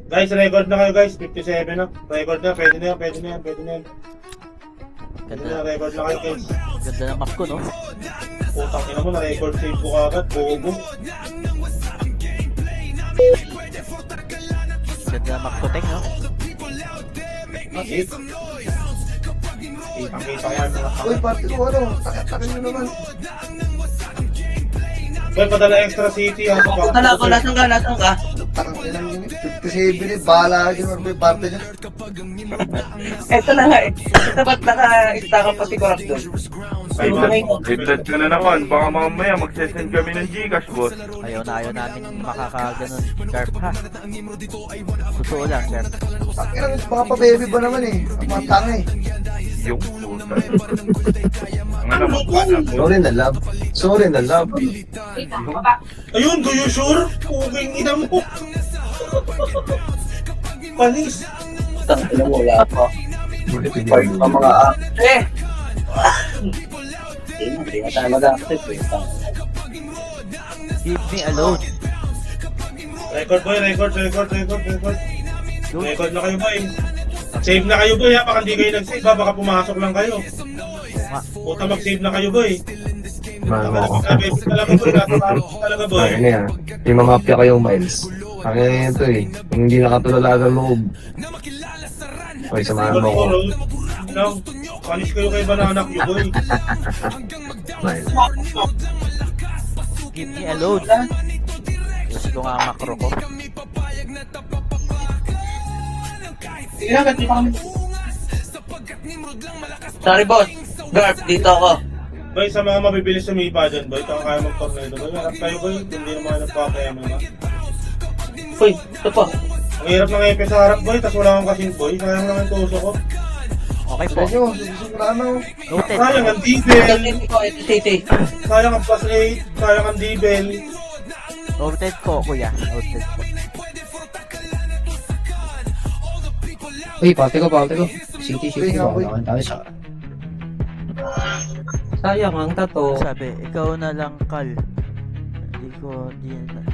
Guys, record na kayo guys. 57 na. Record na. Pwede na yan. Pwede na yan. Pwede na yan. Pwede na. Record na kayo guys. Ganda ng map ko, no? Putang ina mo. Na-record save ko kagad. Bobo. Ganda ng map ko, Teng, no? Hit. Kitang-kita ko yan. Uy, party ko ano, takin nyo naman. Boy, padala extra city ha. Tala ko, nasan ka? Takang ilang yun, 57 eh, bahala ka dyan, may party niya. Eto na nga eh. Dapat naka-ista ka pa si Korap doon. Hintad ka na naman, baka mamaya magsesend kami ng Gcash, boss. Ayaw namin makakaganon. Sharp, ha? Totoo lang, sharp. Takin baka pa baby ba naman eh, ang mga tanga eh. Yung puta. Ang alam mo pa na, boss. Sorry na love. Ayun, do you sure? Puging ina mo. Panis. Tangina mo, wala pa. Part pa mga eh! Hindi nga tayo mag-accept eh. Leave me alone. Record boy, record. Record na kayo boy. Save na kayo boy ha, baka hindi kayo nag-save ha, baka pumasok lang kayo. Puta mag-save na kayo boy. Talaga boy. Ano yan? May mamapya kayong miles. Ang yan ito eh. Hindi nakatulala ng loob. Okay, samahan mo ko. Panis kayo kay Banana Q boy. Miles. Leave me alone. Gusto ko nga ang macro ko. Sorry boss, Garp, dito ako. Boy, sa mga mabibilis sumipa dyan boy, ito kaya mag-tornado boy. Harap kayo boy, hindi naman kayo nagpapaya mo na. Uy, ito po. Ang hirap ng epe sa harap boy, tas wala akong kasing boy. Sayang lang ang tuso ko. Okay po. Thank you, susunod na ano. Noted. Sayang ang D-Bell. Ito city. Sayang ang plus 8. Sayang ang D-Bell. Noted po, kuya. Noted po. Uy, pati ko. City, Uy, nga, boy. tayo sa... Sayang ang tato. Sabi, ikaw na lang, Kal. Hindi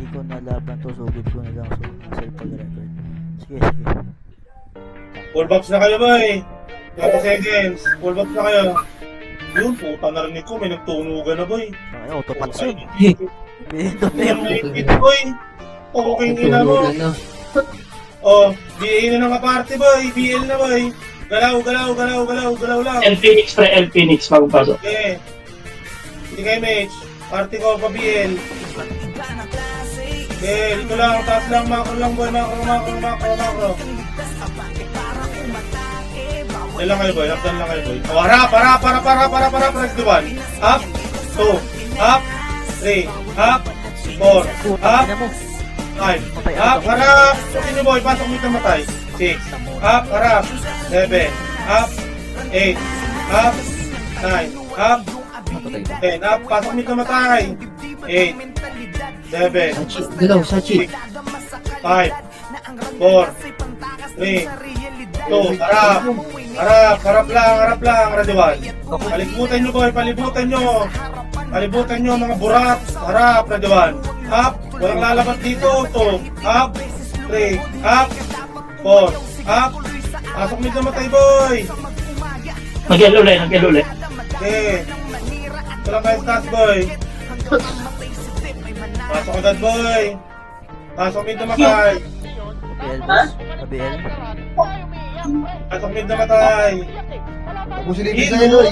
ko nalaban to, sugod ko na lang sa cellphone record. Sige. Full box na kayo boy. 20 seconds. Full box na kayo. Yun, puta narinig ko. May nagtunugan na boy. Ay, autopats yun. Ay. Binito na Yung yun. naipit boy. Okay ina mo. Oh, BA na ng party boy. BL na boy. Galaw lang. El Phoenix magpasok. Okay. Hindi kayo match. Party ko pa BL. Okay, dito lang. Taas lang. Macro lang boy. Macro. Yan lang kayo boy. Lockdown lang kayo boy. Oh, para. Press the 1. Up. 2. Up. 3. Up. 4. Up. Ina mo. 5. Up. Harap. Continue boy. Pasok mo yung matay. 6. Up. Harap. 7. Up. 8. Up. 9. Up. 10. Up. Pasok mo yung matay. 8. 7. Galaw, Sachi. 5. 4. 3. 2. Harap lang. Radiwan. Palibutan nyo boy. Palibutan nyo mga burat. Harap. Radiwan. Up. Walang lalabat dito. 2. Up. 3. Up. 4. Up. Pasok nito matay boy. Nag-elule. Okay. Ito lang kayo stats boy. Pasok agad boy. Pasok nito matay. ABL, boss. ABL. Pasok nito matay. Tapusin ibig sa'yo, Loy.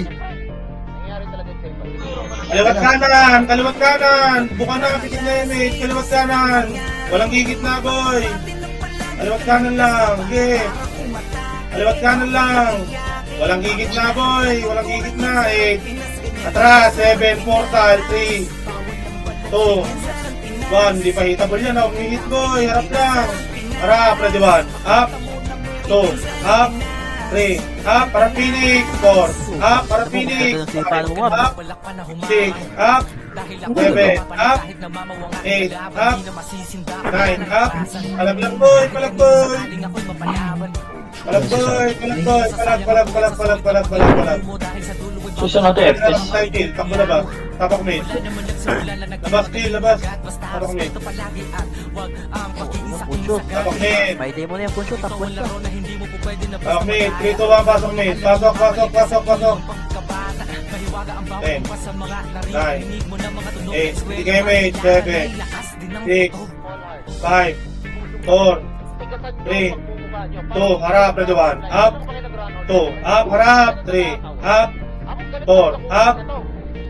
Kaliwat kanan. Buka na, pitik na image. Kaliwat kanan. Walang gigit na boy. Kaliwat kanan lang. Okay. Kaliwat kanan lang. Walang gigit na boy. 8. Atras. 7. Portal. 3. 2. 1. Hindi pa hitable yan. Umihit boy. Harap lang. Harap. Ready 1. Up. 2. Up. 3. Up. Para Phoenix. 4. Up. Para Phoenix. Up. 6. Up. 7. Up. 8. Up. 9. Up. Palag boy. Palag. Susunod na FS. Takbo na ba? Tapak mid. Labas. Tapak mid. Yung punsyo. Tapak mid. May demo na yung punsyo, takbuhan siya. Tapak mid. 3, 2, 1, pasok mid. Pasok. 10, 9, 8, hindi kayo mid. 7, 6, 5, 4, 3, 2, harap, ready 1, up, 2, up, harap, 3, up, 4, up,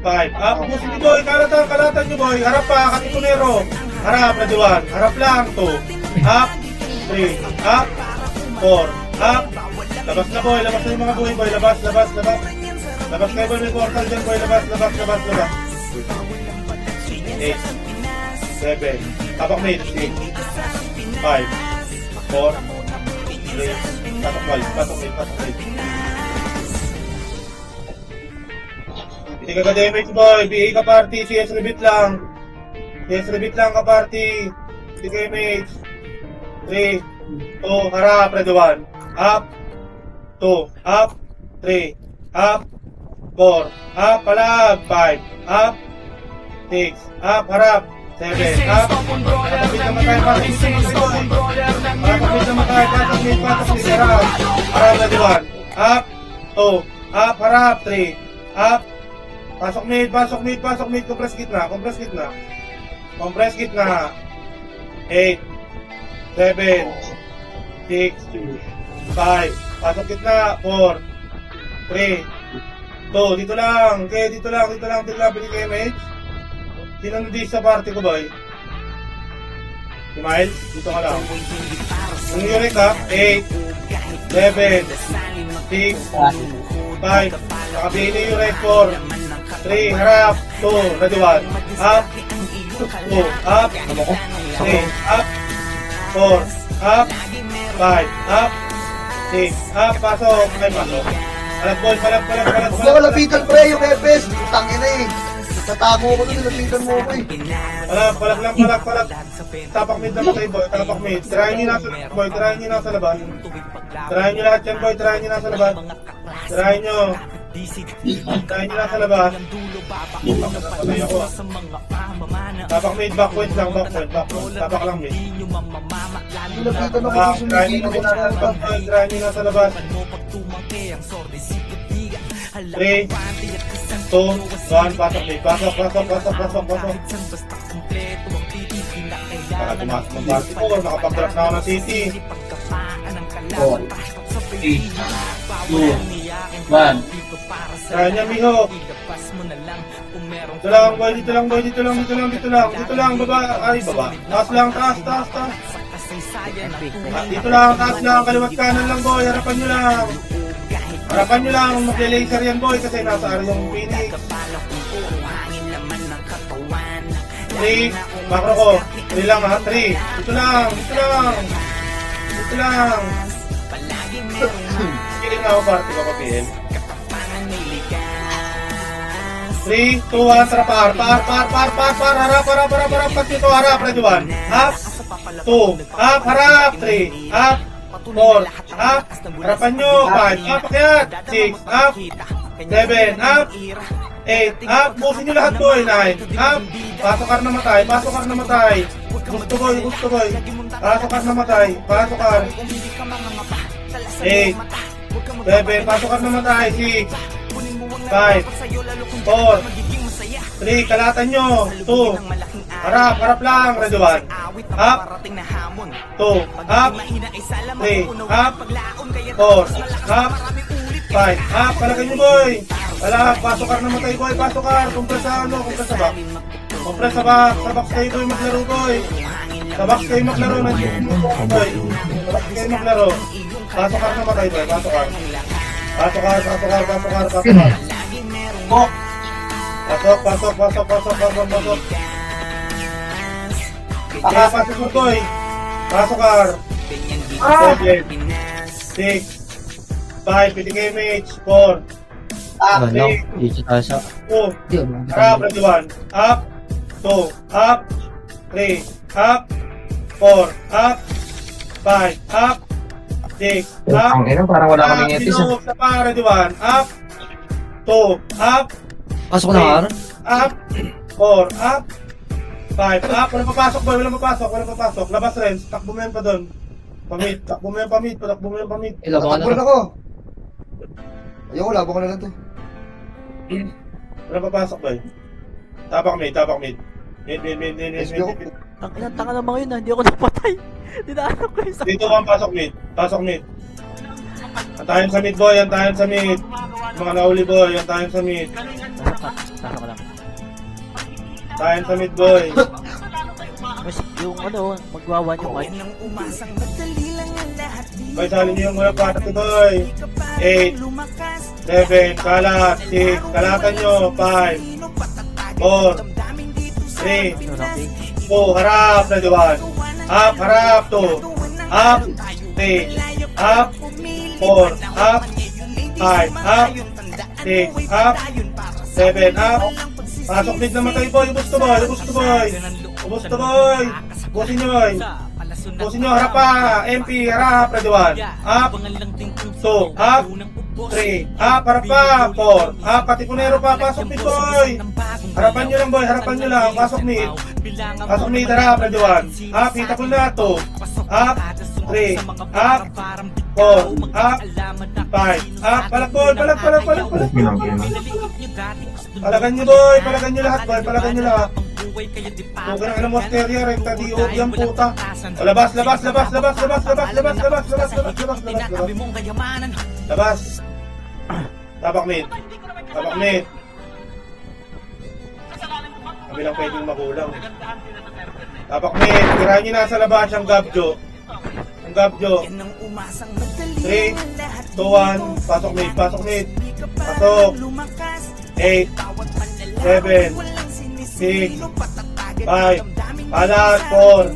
5, up, ubusin niyo boy, kalatan niyo boy, harap pa, katipunero, harap, ready 1, harap lang, 2, up, 3, up, 4, up, labas na boy, labas na yung mga boy, labas kayo boy, may portal dyan boy, labas, 8, 7, tapak mid, 6, 5, 4, 3, pasok mid. Hindi ka ka-damage boy, BA ka party, CS rebeat lang ka party, hindi ka damage. 3, 2, harap, ready 1, up, 2, up, 3, up, 4, up, palag, 5, up, 6, up, harap, 7, up, kapit na matay, pasok mid, harap, harap, ready 1, up, 2, up, harap, 3, up, pasok mid, compress gitna, 8, 7, 6, 5, pasok gitna, 4, 3, 2, dito lang, pili kayo mage. Sino nandito sa party ko boy? Si Miles, dito ka lang. Yung Yurek ha, 8, 7, 6, 5, nakabili yung Yurek, 4, 3, harap, 2, ready 1, up, 2, up, 3, up, 4, up, 5, up, 6, up, pasok, ay pasok. Palag. Huwag mo lapitan pre, yung Epes. Tangin na eh. Tatamo ko doon, lapitan mo ko eh. Palag. Tapak mid na matay boy, tapak mid. Tirahin nyo nasa labas. Tirahin nyo lahat yan boy, tirahin nyo nasa labas. Tirahin nyo nasa labas. Patay ako. Tapak mid, backpoint lang. Tapak lang mid. Lapitan mo kasi Tirahin nyo nasa labas. 3, 2, 1, pasok mid. Pasok. Baka tumasok ng party ko, nakapag-drop na ako ng city. 4, 3, 2, 1. Kaya niya, miho. Dito lang, baba. Taas lang. Dito lang, taas lang, kaliwat kanan lang boy, harapan nyo lang, mag-laser yan boy, kasi nasa area yung Phoenix. 3, makro ko, 3 lang ha, 3, dito lang. Piling na ako party ko pa PL. 3, 2, 1, tara par, harap, pag dito harap, ready 1, up, 2, up, harap, 3, up, 4, up, harapan nyo, 5, up, akyat, 6, up, 7, up, 8, up, busin nyo lahat boy, 9, up, pasokar na matay, gusto boy, pasokar na matay, 8, 7, pasokar na matay, 6, 5, 4, 3, kalatan nyo, 2, harap lang, ready 1, up, 2, up, 3, up, 4, up, 5, up, palagay nyo boy, pasokar na matay boy, compress sa back, sa box kayo boy maglaro boy, pasokar na matay boy, pasokar. Pasok. Pasok mo boy. Pasokar. 7, 6, 5, PTK mage, 4, Ano? Dito tayo sa... 2, harap, ready 1, up, 2, up, 3, up, 4, up, 5, up, 6, up, Ang ina, parang wala kaming etis. sa pa, ready 1, up, 2, up, Pasok na ka, Aaron? up, 4, up, 5, up, walang papasok boy, walang papasok. Labas rin, takbo mo yan pa doon. Takbo mo yan pamit. Ilaban ka Takbo na. rin ako. Ayoko, laban ko na lang to. Walang papasok boy. Tapak mid. Mid. SB ako. Tanga ng mga yun ah, hindi ako napatay. Dinaanak ko yung Dito ang pasok mid. Antayin sa mid boy, Mga nauli boy, antayin sa mid. Tara ko lang. Antayin sa mid boy. Mas yung ano, magwawan yung mic. Boy, salin niyo yung mga party boy. 8, 7, kalat, 6, kalatan nyo, 5, 4, 3, Ano lang, Bing? 2, harap, ready 1. Up, harap, 2. Up, 3, up, 4, up, 5, up, 6, up, 7, up. Pasok mid na matay boy, ubos to boy. Busin nyo, harap pa. MP, harap, ready 1. Up, 2, up, 3, up, harap pa. 4, up, patipunero pa, pasok mid boy. Harapan nyo lang, pasok mid, harap, ready 1. Up, hita ko na, 2, up, 3, up, 4, up, 5, up, palag. Palagan nyo boy, palagan nyo lahat. Huwag ka ng Monsteria, rekta di yung puta. Labas. Tapak mid. Kami lang pwedeng magulang. Tapak mid, tirahan nyo nasa labas ang Gabjo. 3, 2, 1, pasok mid. Pasok. 8, 7, 6, 5, palat, 4,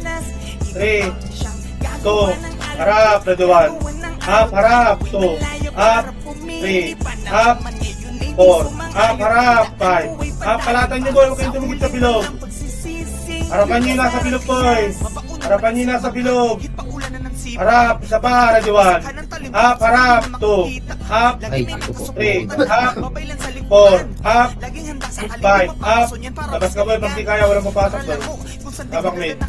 3, 2, harap, ready 1. Up, harap, 2, up, 3, up, 4, up, harap, 5. Up, kalatan nyo boy, huwag kayong tumigit sa bilog. Harapan nyo nasa bilog boy. Harap, isa pa, ready 1. Up, harap, 2, up, Ay, ito po. 3, up, 4, up, 5, up. Labas ka boy, pag di kaya, walang mapasok boy. Tabak mid.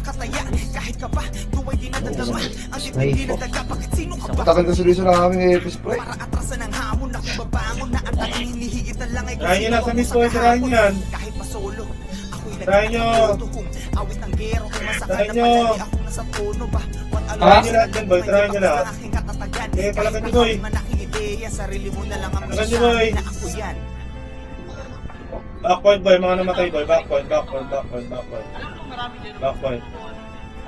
Ay, po. Patagal ka seryoso na kami ng FS pre. Try nyo lang sa mid boy, try nyo yan. Try nyo lahat yan boy, try nyo lahat. Eh, palagan nyo boy. Backpoint boy, mga namatay boy. Backpoint.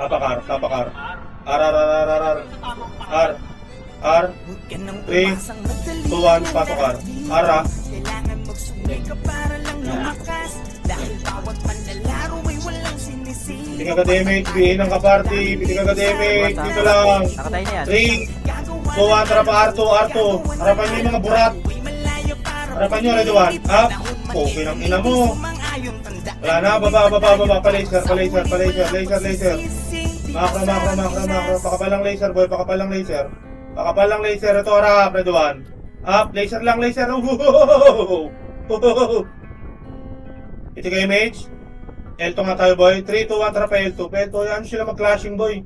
Tapakar. R. 3, 2, 1, pasok R. R. Hindi ka ka-damage, BA ng kaparty. Hindi ka ka-damage, dito lang. Nakatay na yan. 3, 2, 1, tara pa R2. Harapan nyo yung mga burat. Harapan nyo, ready 1. Up. Okay ng ina mo. Wala na, baba. Pa-laser. Macro. Pakapalang laser. Ito, harap, ready 1. Up, laser. Ito kayo, mage. L2 nga tayo, boy. 3, 2, 1, tara pa L2. Yan sila mag-clashing, boy.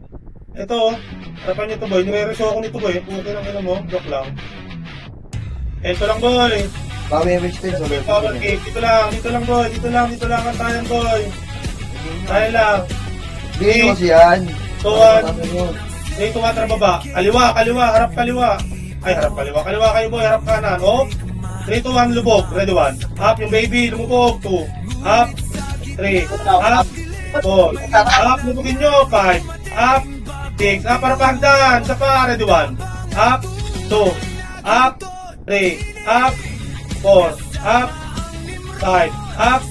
Ito, harapan nyo to, boy. Nire-reso ako nito, boy. Okay lang, mo. Joke lang. L2 lang, boy. Kami MH din, so Power kick. Dito lang, boy. Dito lang ang tayan, boy. Tayo lang. Hindi nyo kasi yan. 2, 1. 3, 2, 1, tara baba. Kaliwa. Harap kaliwa. Ay, harap kaliwa. Kaliwa kayo, boy. Harap kanan. Oh. 3, 2, 1, lubog. Ready 1. Up yung baby. Lumubog. 2. Up. 3. Up. 4. Up. Lubogin nyo. 5. Up. 6. Up. Para pagdan. Sa pa. Ready 1. Up. 2. Up. 3. Up. 4. Up. 5. Up.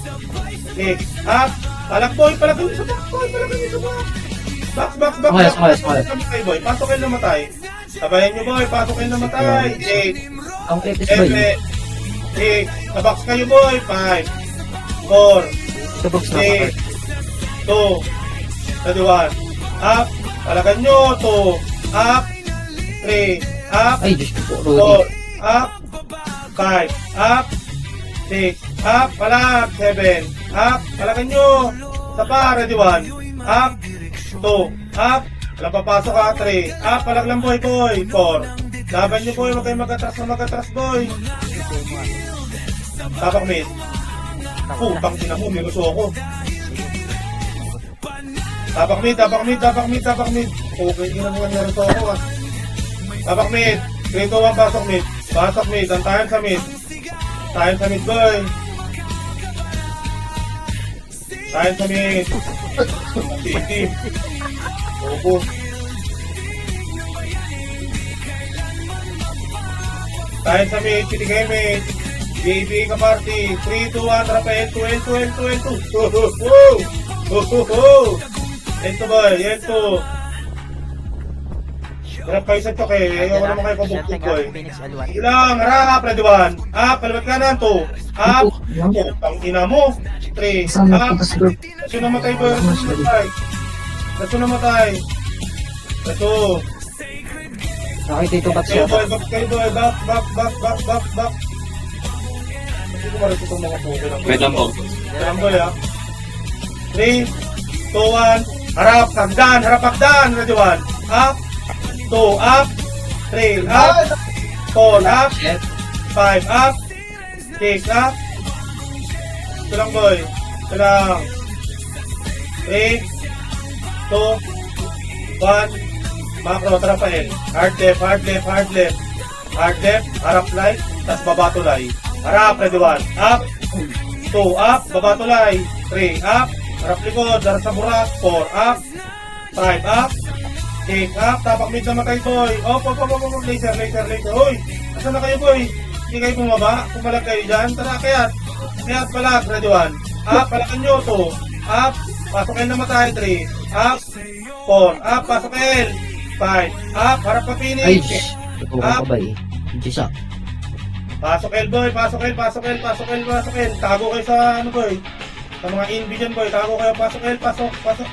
6. Up. Palagan nyo sa back. Box. Okay. Namatay, boy. Pasok kayo namatay. Sabayan nyo, boy. Pasok kayo namatay. 8. Ang FS ba yun? 6. Sa box kayo, boy. 5. 4. Sa box na. 3. 2. Ready 1. Up. Palagan nyo. 2. Up. 3. Up. Ay, Diyos ko po. 4. Up. 5. Up. 6. Up. Palag. 7. Up. Palagan nyo. Sa pa, ready 1. Up. 2. Up. Walang papasok ha. 3. Up. Palag lang boy. 4. Laban nyo boy. Huwag kayong mag-atras boy. Tapak mid. Putang ina mo. May gusto ako. Tapak mid. Okay, ina mo may gusto ako ah. Tapak mid. 3, 2, 1. Pasok mid. Antayan sa mid. Boy. Tayo sa mid. City. Opo. Tayo sa mid. City kayo mid. JB ka party. 3, 2, 1. Tara pa L2. L2 boy. L2. Hirap kayo sa choke eh. Ayoko naman kayo pabuktog boy. Ilang. Harap. Ready 1. Up. Kalimat kanan. 2. Up. Pang ina mo. 3. Up. Raso namatay boy. Raso namatay. Nakita ito ba't Kayo siya? boy. Back. Hindi ko marito itong mga puto lang. Pwede mo. Kailan boy ha. 3, 2, 1. Harap. Hagdan. Ready 1. Up. 2. Up. 3. Up. 4. Up. 5. Up. 6. Up. Ito lang boy. Ito lang. 3, 2, 1. Macro, tara pa L. Hard left. Harap light. Tapos baba tulay. Harap, ready 1. Up. 2. Up. Baba tulay. 3. Up. Harap likod. Harap sa burak. 4. Up. 5. Up. 6. Up. Tapak mid na matay boy. Op. Laser. Uy. Asan na kayo boy? Hindi kayo bumaba. Pumalag kayo dyan. Tara, kayat. Palag. Ready 1. Up. Palakan nyo. 2. Up. Pasok L na matay. 3. Up. 4. Up. Pasok L. 5. Up. Harap pa Ay, finish. ito ka ba eh? Hindi siya. Pasok L boy. Pasok L. Tago kayo sa ano boy. Sa mga inbi dyan boy. Tago kayo. Pasok L. Pasok. Pasok.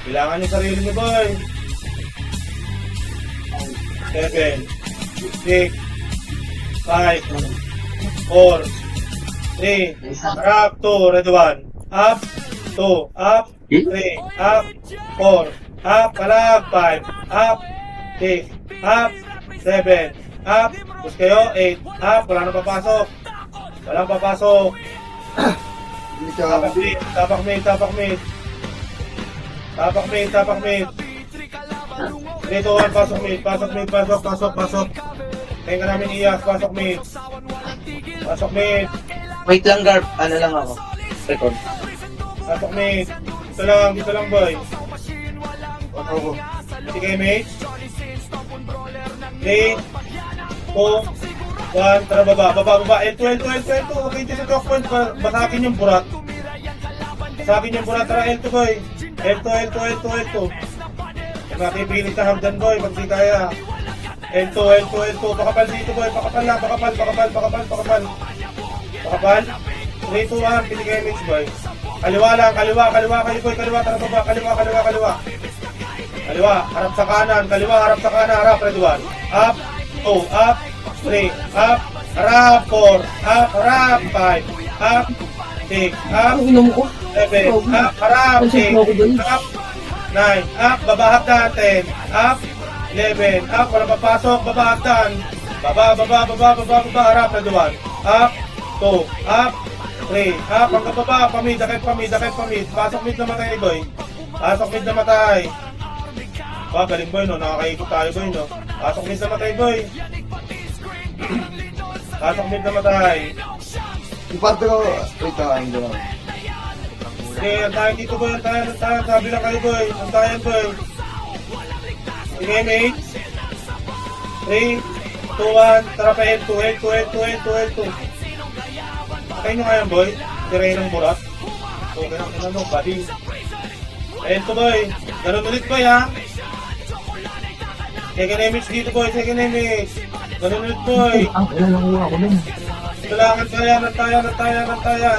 Kailangan yung sarili niyo boy. 7, 6, 5, 4, 3, harap, 2, ready 1, up, 2, up, 3, up, 4, up, palag, 5, up, 6, up, 7, up, push kayo, 8, up, walang papasok. Hindi ka. Tapak mid. 3, 2, 1, pasok mid. Tingnan ka namin iyak, pasok mid. Wait lang, Garp. Ano lang ako? Record. Pasok mid. Dito lang boy. Hindi kayo mid. 3, 2, 1, tara baba. L2. Okay, dito sa talk point. Basakin yung burat. Tara L2 boy. L2. Nakipilit na hagdan boy, pag di kaya. L2. Pakapal dito boy, pakapal. 3, 2, 1, pili kayo mix boy. Kaliwa kayo boy, tara baba, kaliwa. Harap sa kanan, harap, ready 1. Up, 2, up, 3, up, harap, 4, up, harap, 5, up, 6, up, 7, up, harap, 8, up, 9, up, baba hagdan, 10, up, 11, up, walang papasok, baba hagdan, baba, harap, ready 1, up, 2, up, 3, up, hanggang baba, pamid, pasok mid na matay boy, galing boy no, nakakaikot tayo boy no, pasok mid na matay, Yung parte ko. Wait lang. Hindi lang. Okay, antayan dito boy, sabi lang kayo boy, antayan boy. Sige mate. 3, 2, 1, tara pa L2. Patay nyo ngayon boy, diray ng burat. Okay na no, buddy. L2 boy, ganun ulit boy ha. Second image dito boy, ganun ulit boy. Ang ilan lang uwa ko nun. Dito lang, antayan.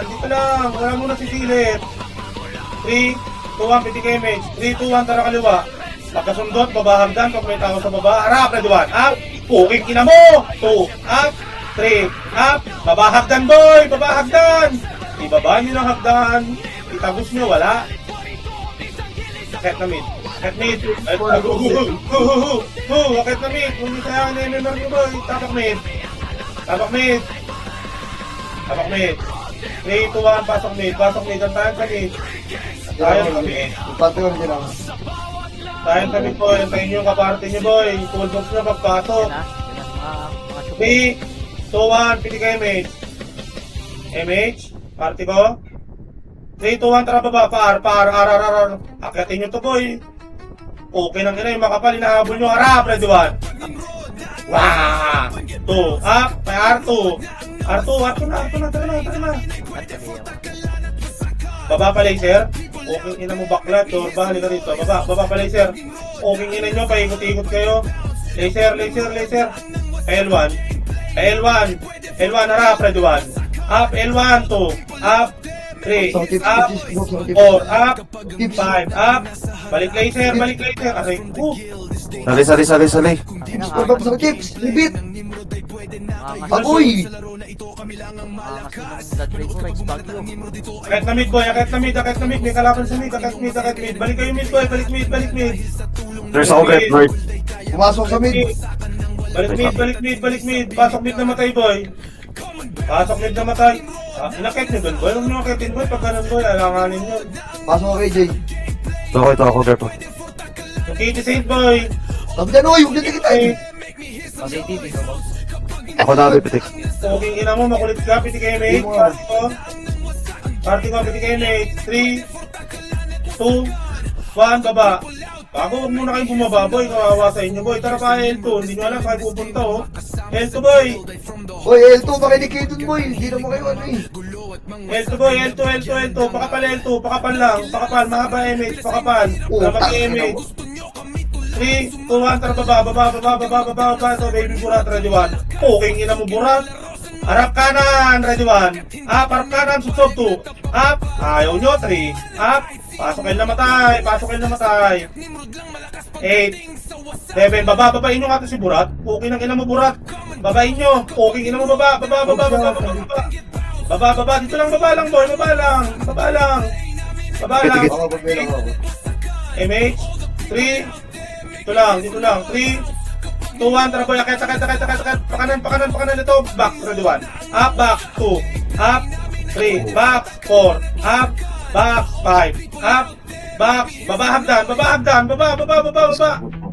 Dito lang, wala muna sisilip. 3, 2, 1, pitik image. 3, 2, 1, tara kaliwa. Pagkasundot, babahagdan, pag may tao sa baba. Harap, ready 1, up. Puking ina mo. 2, up. 3, up, baba hagdan boy, baba hagdan. Ibaba nyo ng hagdan, itagos nyo, wala. Akit na mid. Akit mid. Akit na mid. Kung hindi kaya na MMR nyo boy. Tapak mid. Tapak mid. Tapak mid. 3, 2, 1, pasok mid. Pasok mid. Ang tayo sa mid. Tayo sa mid. Ipatuloy nyo lang. Tayo sa mid boy. Ang tayo nyo kaparte nyo boy. Toolbox nyo pagpasok. Yan mga super. 3, 2, 1, piti kayo mid. MH. Party ko. 3, 2, 1, tara baba, par. Akitin nyo to boy. Okay nang ina yung makapal, inahabol nyo, harap, ready 1. Wow! 2, up, may R2. R2 na, tara na. Baba pa laser. Okay ina mo bakla, chorba, halika rito. Baba pa laser. Okay ina nyo, paikot-ikot kayo. Laser. L1, harap, ready 1. Up, L1, 2, up, 3, up, 4, up, 5, up, balik laser, aray ko. Sali. Chips, pabab sa chips. Libit. Agoy. Akit na mid boy, akit na mid, may kalaban sa mid, akit mid, balik kayo mid boy, balik mid. There's ako red north. Pumasok sa mid. Balik mid, pasok mid na matay boy. Pasok mid na matay. Inakit nyo doon boy, huwag nyo akitin boy, pag ganun boy, alanganin nyo. Pasok kay Jay. Ito ako red north. Yung kitty saint boy. Sabi dyan, oy, huwag na kita eh. Ako na pitik. Okay, ina mo, makulit ka, piti kayo mate. Party ko, piti kayo mate. 3, 2, 1, baba. Bago, huwag muna kayong bumaba, boy. Kawawa sa inyo, boy. Tara pa, L2. Hindi nyo alam saan pupunta, oh. L2, boy. Oy, L2, makinig dun, boy. Hindi naman kayo ano eh. L2, boy. L2. Pakapal L2. Pakapal lang. Pakapal. Mahaba image. Pakapal. Lamang image. 3, 2, 1. Tara, baba. Ito, baby burat. Ready 1. Okay, ina mo burat. Harap kanan. Ready 1. Up. Harap kanan. Susok 2. Up. Ayaw nyo. 3. Up. Pasok kayo na matay. 8, 7, babain nyo nga ito si Burat. Okay nang ina mo Burat. Babain nyo. Okay ina mo baba. Baba. Dito lang, baba lang boy. Baba lang. Ako, pagbilang ako. MH. 3. Dito lang. 3, 2, 1. Tara boy. Akit. Pakanan. Ito. Back. Ready 1. Up. Back. 2. Up. 3. Back. 4. Up. Back, 5, up, back, baba hagdan, baba.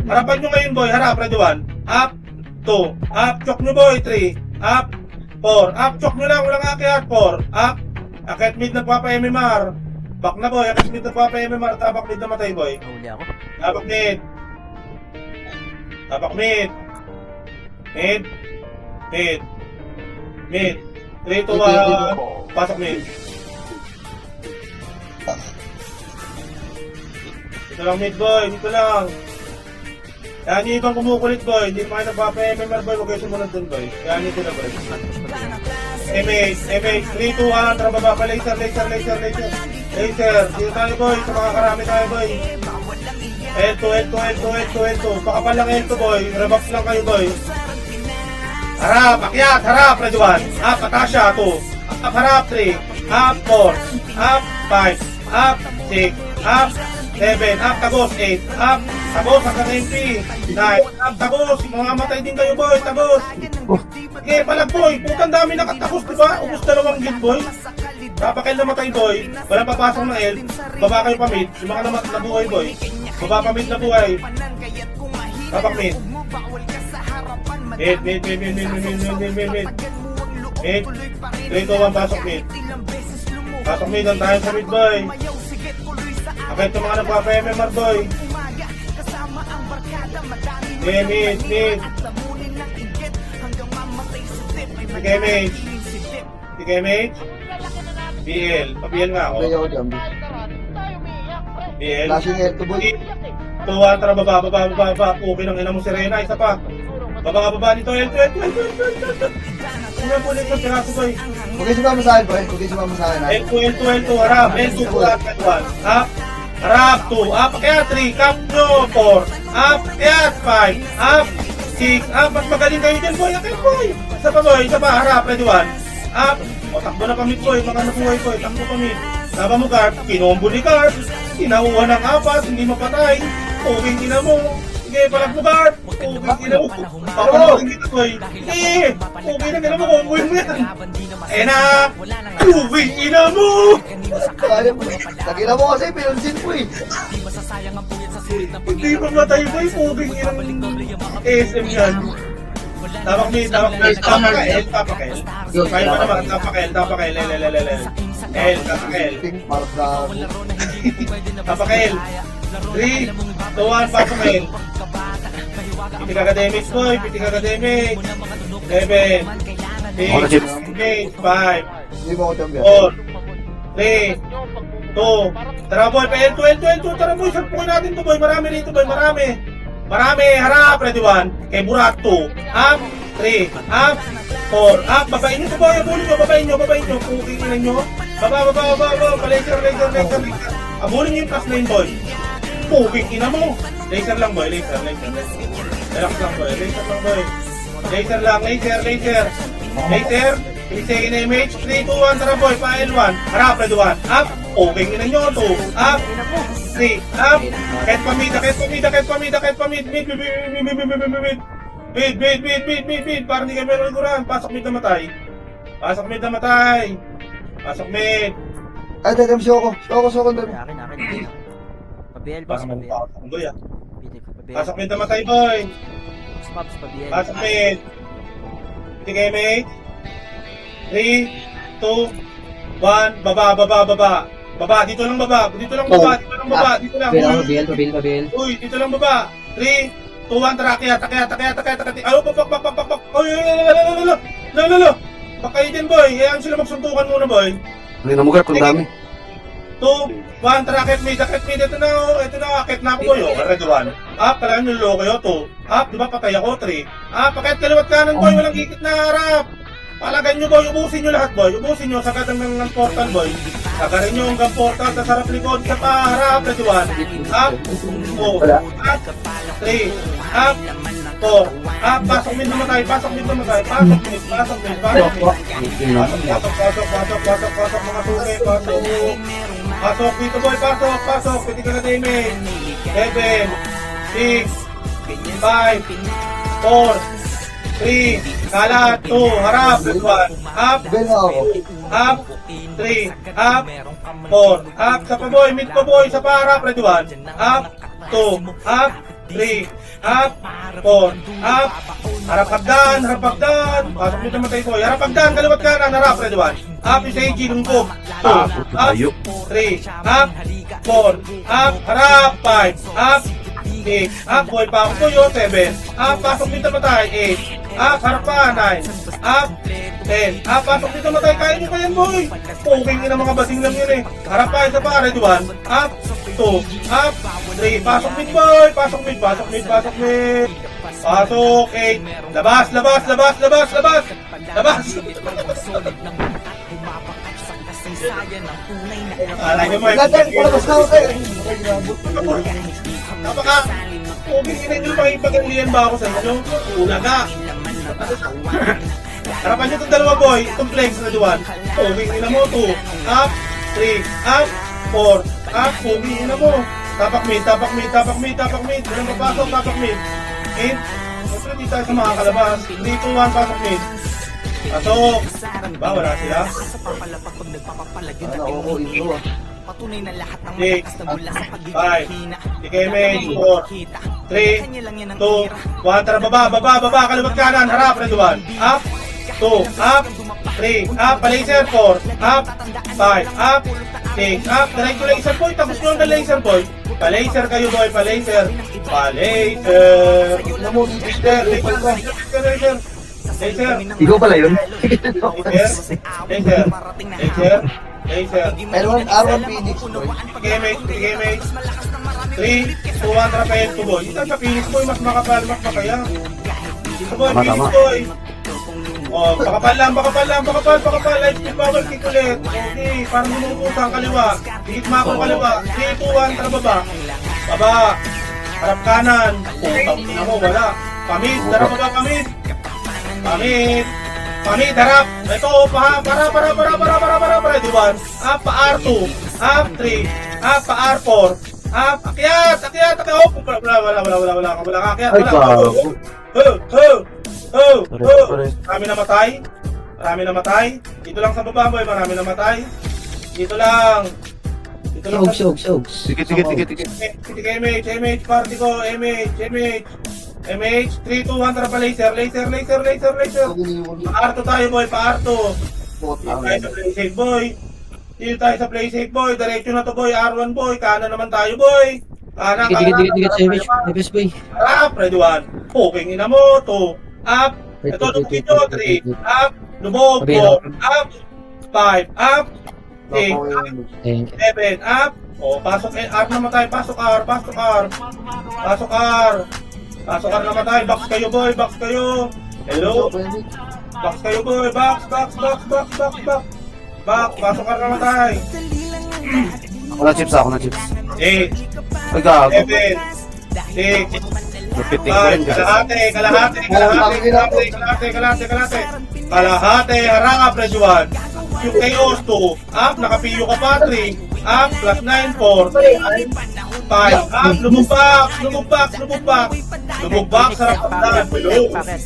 Harapan nyo ngayon boy, harap, ready 1, up, 2, up, chok nyo boy, 3, up, 4, up, chok nyo lang, walang akyat, 4, up, akit mid nagpapa-MMR, back na boy, akit mid nagpapa-MMR, tabak mid na matay boy, Nahuli ako. tabak mid, mid, 3, 2, 1, pasok mid. Dito lang mid boy, dito lang. Kaya nyo ibang kumukulit boy, hindi naman kayo nagpapa-MMR boy, huwag kayo sumunod dun boy. Kaya nyo sila boy. MH, 3, 2, 1, tara baba pa, laser. Dito tayo boy, sa mga karami tayo boy. L2. Pakapal lang L2 boy, rebuff lang kayo boy. Harap, akyat, ready 1. Up, Atasha, 2. Up, harap, 3. Up, 4. Up, 5. Up, 6. Up, 7, up, tagos, 8, up, tagos, hanggang MP, 9, up, tagos, mamamatay din kayo boy, tagos. Okay, palag boy, putang dami nakatagos, diba? Ubus 2 git boy. Kapakail na matay boy, walang papasok ng L, baba kayo pa mid, yung mga nabuhay boy. Baba pa mid na buhay. Tapak mid. Mid. 3, 2, 1, pasok mid. Pasok mid, ang tayo sa mid boy. Akit ito mga nagpapa-MMR boy. Mid. Sige MH. BL. Pa-BL nga ako. Pabay ako dyan. BL. Flashing L2, boy. Tuwa, tara baba. Okay nang ina mo si Rena. Isa pa. Baba dito. L2. Una po ulit ng piraso boy. Huwag kayo sumama sa akin, boy. L2. Harap. L2. Pulat. Up. Harap. 2. Up. Kaya 3. Cap nyo. 4. Up. Kaya 5. Up. 6. Up. Mas magaling kayo dyan boy. Akit boy. Isa pa boy, isa pa, harap, ready one. Up, o takbo na pamit boy, mga nabuhay boy, takbo pamit. Laban mo guard, kinombo ni guard, kinauha ng apat, hindi mapatay. Puging ina mo. Sige, palag mo guard. Puging ina mo. Papalagin kita boy. Sige, puging ina mo, kumbuhin mo yan. Na, puging ina mo. Kaya mo. Tagina mo kasi, pinansin ko eh. Hindi pa matay boy, puging ina mo. SM yan. Tapak mid, tapakael. Kaya pa naman, tapakael, L, tapakael. Ting, parang na. Tapakael. 3, 2, 1, papakael. Pitik academics boy, pitik academics. 7, 6, 5, Hindi mo ako champion. 4, 3, 2, tara boy, pa L2, tara boy, sarpukin natin to boy, marami rito boy, marami, harap, ready one, kay Burak 2, up, 3, up, 4, up, babain nyo to boy, abulin nyo, puking ina nyo, baba, laser, abulin nyo yung plus 9 boy, puking ina mo, laser lang boy, laser, relax lang boy, laser lang, laser, 3 second image, 3, 2, 1, tara boy, pa L1, harap, ready one, up, puking ina nyo, 2, up, 3, up, kahit pamid, mid, parang hindi kayo meron liguran, pasok mid na matay, pasok mid, Ay, dadam Shoko. Shoko, dadam. Akin. Pabiel, boss, pasok mid, pabiel. boy ah, Pili ko, pabiel. pasok mid na matay boy, Pops, pabiel. pasok mid, hindi kayo mate, 3, 2, 1, baba, dito lang baba, dito lang, Pabil. uy, dito lang baba, 3, 2, 1, tara, kaya, ayaw, pak, uy, lalo, pakay din boy, hayaan sila magsuntukan muna boy, Hindi na mo guard, ang dami. 2, 1, tara, akit mid, ito na, akit na ako boy, ready one, up, kailangan nyo loko kayo, 2, up, di ba patay ako, 3, up, pakit kaliwat kanan boy, walang higit na harap, palagan nyo boy, ubusin nyo lahat boy, sagad hanggang portal boy, sagarin nyo hanggang portal, tas harap likod, sa paharap, ready one, up, 2, up, 3, up, 4, up, pasok mid na matay, pasok mid, pasok mga suki, pasok dito boy, pasok, pwede ka na damage, 7, 6, 5, 4, 3, kalat, 2, harap, 1, up, Bel na ako. up, 3, up, 4, up, sa pa boy, mid pa boy, sa parap, ready 1, up, 2, up, 3, up, 4, up, harap hagdan, pasok mid na matay boy, harap hagdan, kaliwat kanan, harap, ready 1, up, isa AG, lungkog, 2, up, 3, up, 4, up, harap, 5, up, 6, up, boy, pa ako yun, 7, up, pasok dito matay, 8, up, harap pa, 9, up, 10, up, pasok dito matay, kaya nyo kayan, boy, puking ina mga basing lang yun eh, harap pa, isa pa, ready 1, up, 2, up, 3, pasok mid, boy, pasok mid, pasok, 8, labas, alay mo, Dadam, palabas na ako kayo. napaka, puking ina nyo, makipagalian ba ako sa inyo? Ulaga. Harapan nyo itong dalawa boy, itong flex na duwan. Puking ina mo, 2, up, 3, up, 4, up, puking ina mo. Tapak mid. Walang papasok, tapak mid. 8, siyempre di tayo sa mga kalabas. 3, 2, 1, pasok mid. Pasok. Diba, wala sila? Ano ako, intro ah. 6, 5, TKMH, 4, 3, 2, 1, tara baba, kaliwat kanan, harap, ready 1, up, 2, up, 3, up, pa-laser, 4, up, 5, up, 6, up, direct to laser boy, tapos nyo ang laser boy, pa-laser kayo boy, pa-laser, laser, Ikaw pala yun? laser, L1, R1 Phoenix, boy. TKMH, 3, 2, 1, tara kayo to boy, ito sa Phoenix boy, mas makapal, mas makaya, ito boy, Phoenix boy, oh, bakapal, light speed power, kick ulit, okay, parang lumutang kaliwa, higit makong kaliwa, 3, 2, 1, tara baba, harap kanan, putang ina mo, wala, pamid, tara baba, pamid, Pamid, harap. Ito, para. Ready, 1. Up, pa R2. Up, 3. Up, pa R4. Up, akyat. Oh, wala ka akyat. Ay, bago. Marami namatay. Dito lang sa baba, boy. Marami namatay. Dito lang. Sogs. Sige. Sige, MH, party ko, MH. 3, 2, 1, tara pa laser. Pa-R2 tayo, boy, pa-R2. Dito tayo sa play safe, boy. Diretso na to, boy. R1, boy. Kanan naman tayo, boy. Kanan. Dikit sa image. Nepes boy. Up, ready, 1. Puking ina mo, 2. Up. Ito, lumugin nyo, 3. Up. Lumog, 4. Up. 5. Up. 6. Up. 7. Up. O, pasok R naman tayo. Pasok R naman tayo. Box kayo, boy. Hello. Box kayo, boy. Box. Pasok R naman tayo. Ako na chips. 8. Ay, gago. 7. 6. Lupitin ko rin. Kalahati, harap, ready 1. Yung chaos 2, up, nakapiyo ka pa, 3, up, plus 9, 4, 5, up, lumubak, sarap hagdan,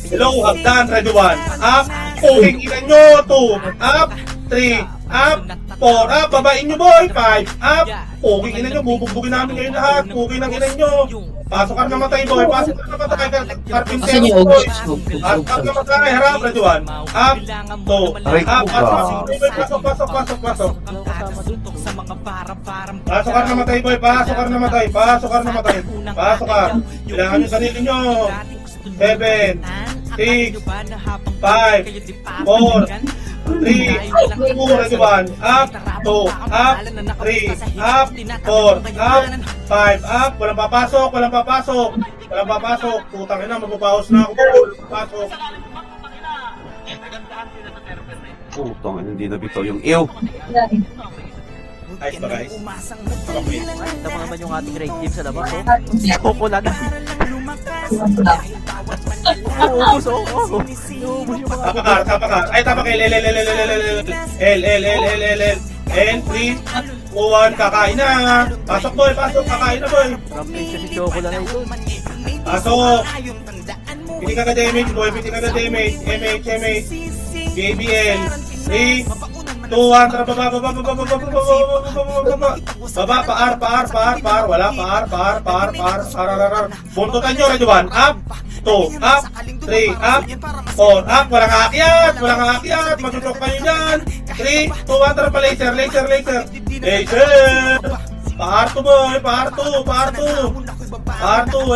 hello, hagdan, ready 1, up, puking ina nyo, 2, up, 3, up, 4, up, babain nyo boy, 5, up, puking ina nyo, bubugbugin namin ngayon lahat, puking ng ina nyo, pasok ka namatay boy, Asan yung boy, Sogs? pasok ka namatay, harap, ready 1, up, 2, Aray ko up, ba? pasok. Pasok ka namatay boy, pasok ka namatay. Kailangan nyo sarili nyo. 7, 6, 5, 4, 3, 2, ready 1, up, 2, up, 3, up, 4, up, 5, up, walang papasok. Putang ina, magpapaos na ako. Papasok. Putang, hindi nabitaw yung ew. Ayos ba guys? Ito mo naman yung ating raid team sa labas, oh. Kukula na. Uubos, oh. Uubos yung mga... Tapakar. Ay, tapakar. L, 3, 2, 1, kakain na. Pasok boy, kakain na boy. Rampage kasi Chocola na ito. Pasok. Piti ka damage boy, MH. BBL. 3, 2, 1, tara baba. Baba, pa-R. Wala, pa-R. Buntutan nyo, ready 1, up. 2, up. 3, up. 4, up. Walang aakyat. Matutok kayo dyan. 3, 2, 1, tara pa laser. Pa-R2 boy, pa-R2.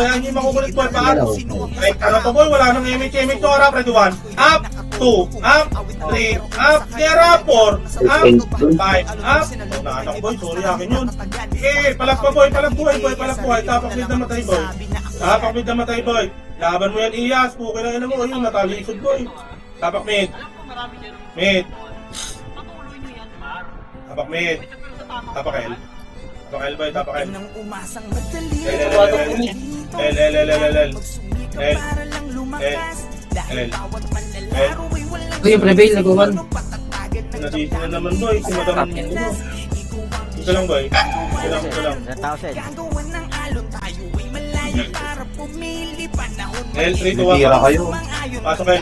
Ayan yung makukulit boy, pa-R2. Ay, ano to boy, wala nang MH to, harap, ready 1. Up, 2, up, 3, up, harap, 4, up, 5, up. Naanak boy, sorry akin yun. Palakpa boy, tapak mid na matay boy. Laban mo yan, Iyas, pukin ang ina mo, ayun, natalisod boy. Tapak mid. Tapak L boy, tapak L. L. Uy, yung prevail, nagawan. Nadisi na naman boy, si madam. Ito lang boy. Ito lang. 1,000. L, 3, 2, 1. Tira kayo. Pasok L.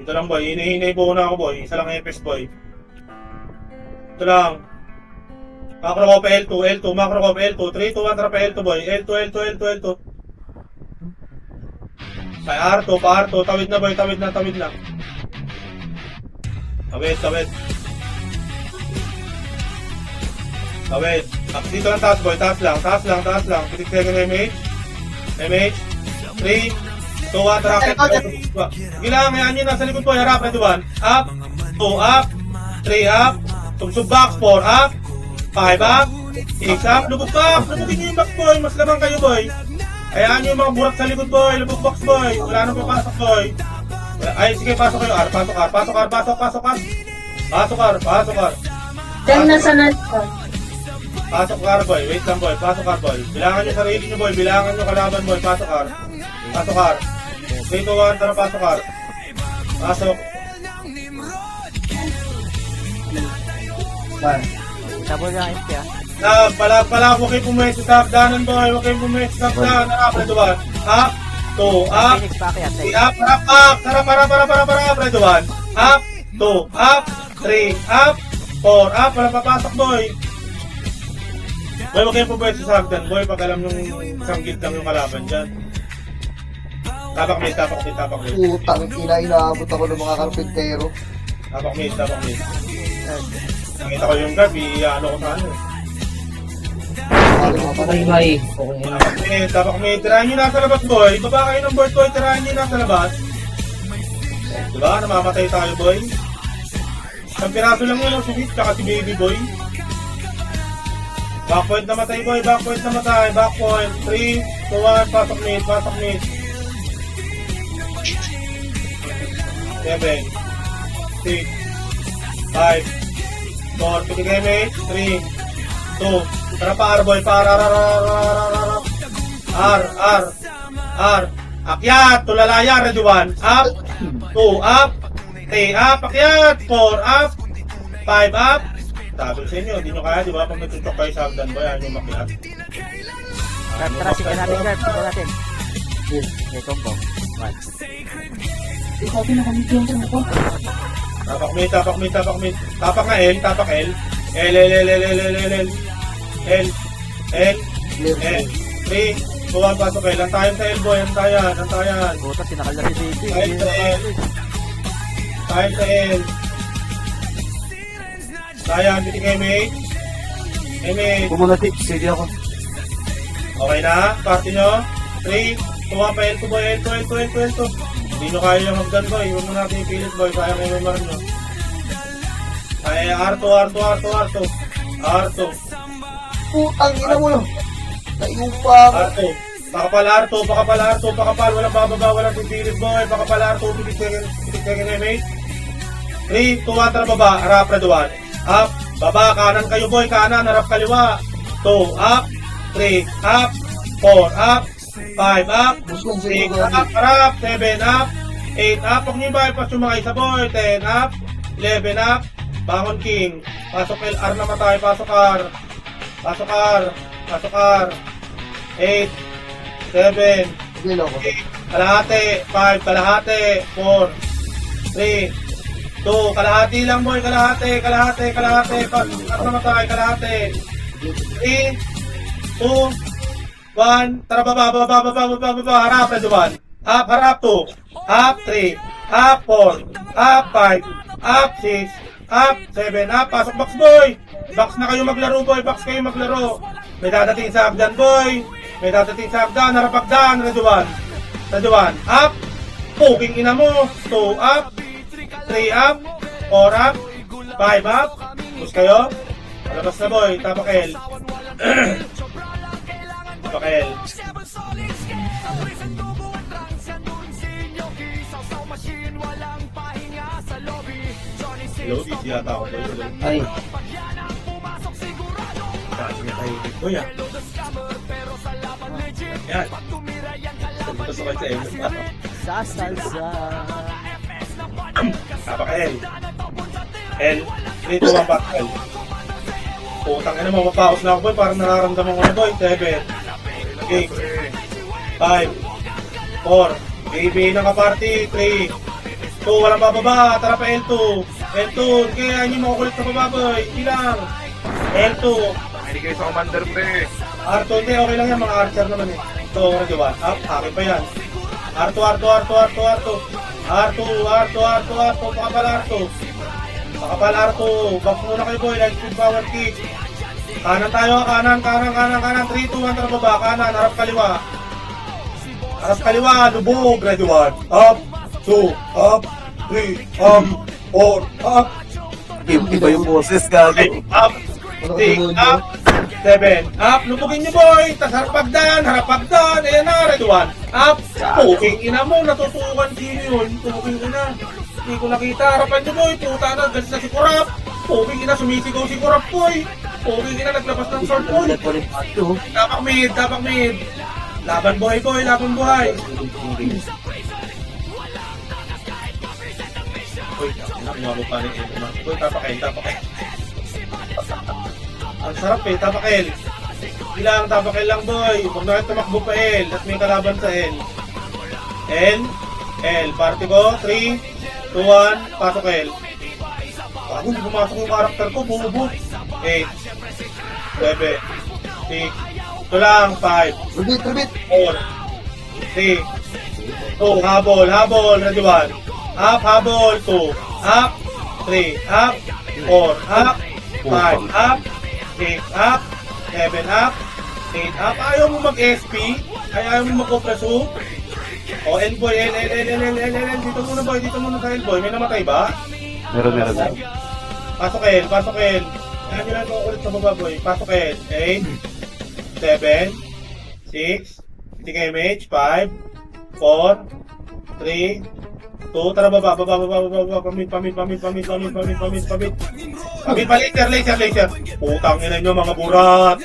Ito lang boy, hinihinay po na ako boy. Isa lang FS boy. Ito lang. Macro ko pa L2. Macro ko pa L2. 3, 2, 1, tara pa L2 boy. L2. Pa R2. Tawid na boy, tawid na. Tawid. Dito lang taas boy, taas lang. Pitik second MH. 3, 2, 1, rocket. Sige lang, hayaan nyo nasa likod boy, harap, ready 1. Up, 2, up, 3, up, sub box, 4, up, 5, up, 6, up, lubog nyo yung box boy, mas labang kayo boy. Hayaan nyo yung mga burak sa likod boy, lubog box boy, wala nang papasok boy. Ay, sige, pasok kayo, pasok R. Diyan nasa nasa. Pasok car boy, wait lang boy, pasok car boy. Bilangan nyo sarili nyo boy, bilangan nyo kalaban boy, pasok car. Pasok car. 3, 2, 1, tara pasok car. Pasok. Man. Double lang SP ah. Pala, huwag kayo pumwesto sa hagdanan boy, huwag kayo pumwesto sa hagdanan. Harap, red one. Up, 2, up. Phoenix pa kaya. 3, up, harap, up. Para, red one. Up, 2, up. 3, up. 4, up. Wala papasok boy. Boy, huwag kayong pumwesto sa hagdan boy, pag alam nung isang git lang yung kalaban dyan. Tapak mid. Putang ina, inaabot ako ng mga karpintero. Tapak mid. Nakita ko yung guard, ano ko sa ano. Okay, bye. Okay. Tapak mid. Tirahan nyo nasa labas boy. Baba kayo ng board boy, tirahan nyo nasa labas. Diba? Namamatay tayo boy. Isang piraso lang yun, si Hit, tsaka si Baby boy. Backpoint namatay boy, backpoint. 3, 2, 1, pasok mid. 7, 6, 5, 4, pitigay mate, 3, 2, tara pa R boy, R, akyat, tulalaya, ready 1, up, 2, up, 3, up, akyat, 4, up, 5, up, sabi sa inyo, hindi nyo kaya, di ba, pag natutok kayo sa hagdan boy, ayaw nyo makyat. Garp, tara, sige natin, Garp. Sige natin. Okay, combo. 1. Tapak mid. Tapak nga L. L. 3, 2, 1, pasok L. Antayan sa L boy, antayan. Buta, sinakal na si Baby. Antayan sa L. Antayan sa L. Antayan, bitigay mate. Mate. Pumula tips, sige ako. Okay na, party nyo. 3, 2, 1, pa L2 boy, L2. Hindi nyo kaya yung hagdan boy, huwag mo natin ipilit boy, kaya kayo may maran nyo. Ay, R2. Putang ina mo yun. Naiupa ako. Pakapal R2, walang bababa, walang pipilit boy, pakapal R2, pipitigin na mate. 3, 2, 1, tara baba, harap red 1. Up, baba, kanan kayo boy, kanan, harap kaliwa. 2, up, 3, up, 4, up, 5 up, 6 up, harap, 7 up, 8 up, pag nyo ba ipasumakay sa boy, 10 up, 11 up, bangon king, pasok LR naman tayo, pasok R, 8, 7, Gilo ko. 8, kalahati, 5, kalahati, 4, 3, 2, kalahati lang boy, kalahati, pasok R naman tayo, kalahati, 3, 2, 1, tara baba, harap, red 1, up, harap 2, up 3, up 4, up 5, up 6, up 7, up, pasok box boy, box na kayo maglaro boy, may dadating sa hagdan boy, harap hagdan, red 1, up, puking ina mo, 2 up, 3 up, 4 up, 5 up, push kayo, palabas na boy, tapak L. Pakel. Hello, easy yata ako. Ay. Ito yan. Yan. Ito sa kanya Sa salsa. Pakel. L. 3, 2, 1, Pakel. Putang ina, mapapaos na ako boy, parang nararamdaman ko na boy. 7, 6, 5, 4, baby na ka-party, 3, 2, walang bababa, tara pa L2, kaya nyo makukulit sa baba boy, hindi lang, L2, Hindi kayo sa commander pre. R2, hindi, okay lang yan, mga archer naman eh, ito, diba, up, akin pa yan, R2, pakapal R2, box muna kayo boy, light speed power kick, kanan tayo, kanan, 3, 2, 1, tara baba, kanan, harap kaliwa, lubog, ready 1, up, 2, up, 3, up, 4, up, Iba yung boses, gago. up, 6, up, 7, up, lubugin nyo boy, tas harap hagdan, ayan na, ready 1, up, puking ina mo, natutukan sino yun, puking ina, hindi ko nakita, harapan nyo boy, puta na, galit na si Kurap, puking ina, sumisigaw si Kurap boy, Pogi ka na, naglabas ng short pool. Tapak mid, tapak mid. Laban buhay boy, laban buhay. Uy, nakuha pa rin ito. Uy, tapakin, tapakin. Ang sarap eh, tapakin. Ilang tapakin lang boy. Huwag na kayo tumakbo pa L. At may kalaban sa L. L. Party ko. 3, 2, 1. Pasok L. Bago, hindi pumasok yung karakter ko. Bubo. 8, 7, 6. Ito lang. 5, Repeat, repeat. 4, 3, 2. Habol, habol. Ready 1. Up, habol. 2. Up. 3. Up. 4. Up. 5. Up. 6. Up. 7 up. 8 up. Ayaw mo mag-SP? Ayaw mo mag-compresso? O, L-boy. L. Dito muna boy. Dito muna sa L-boy. May namatay ba? Meron. Pasok L. Pasok L. Kaya nyo lang ito ulit sa baba boy. Pasok L. 8. 7. 6. Hindi kayo mage. 5. 4. 3. 2. Tara baba. Pamit. Pamit pa laser. Putang ina nyo mga burat.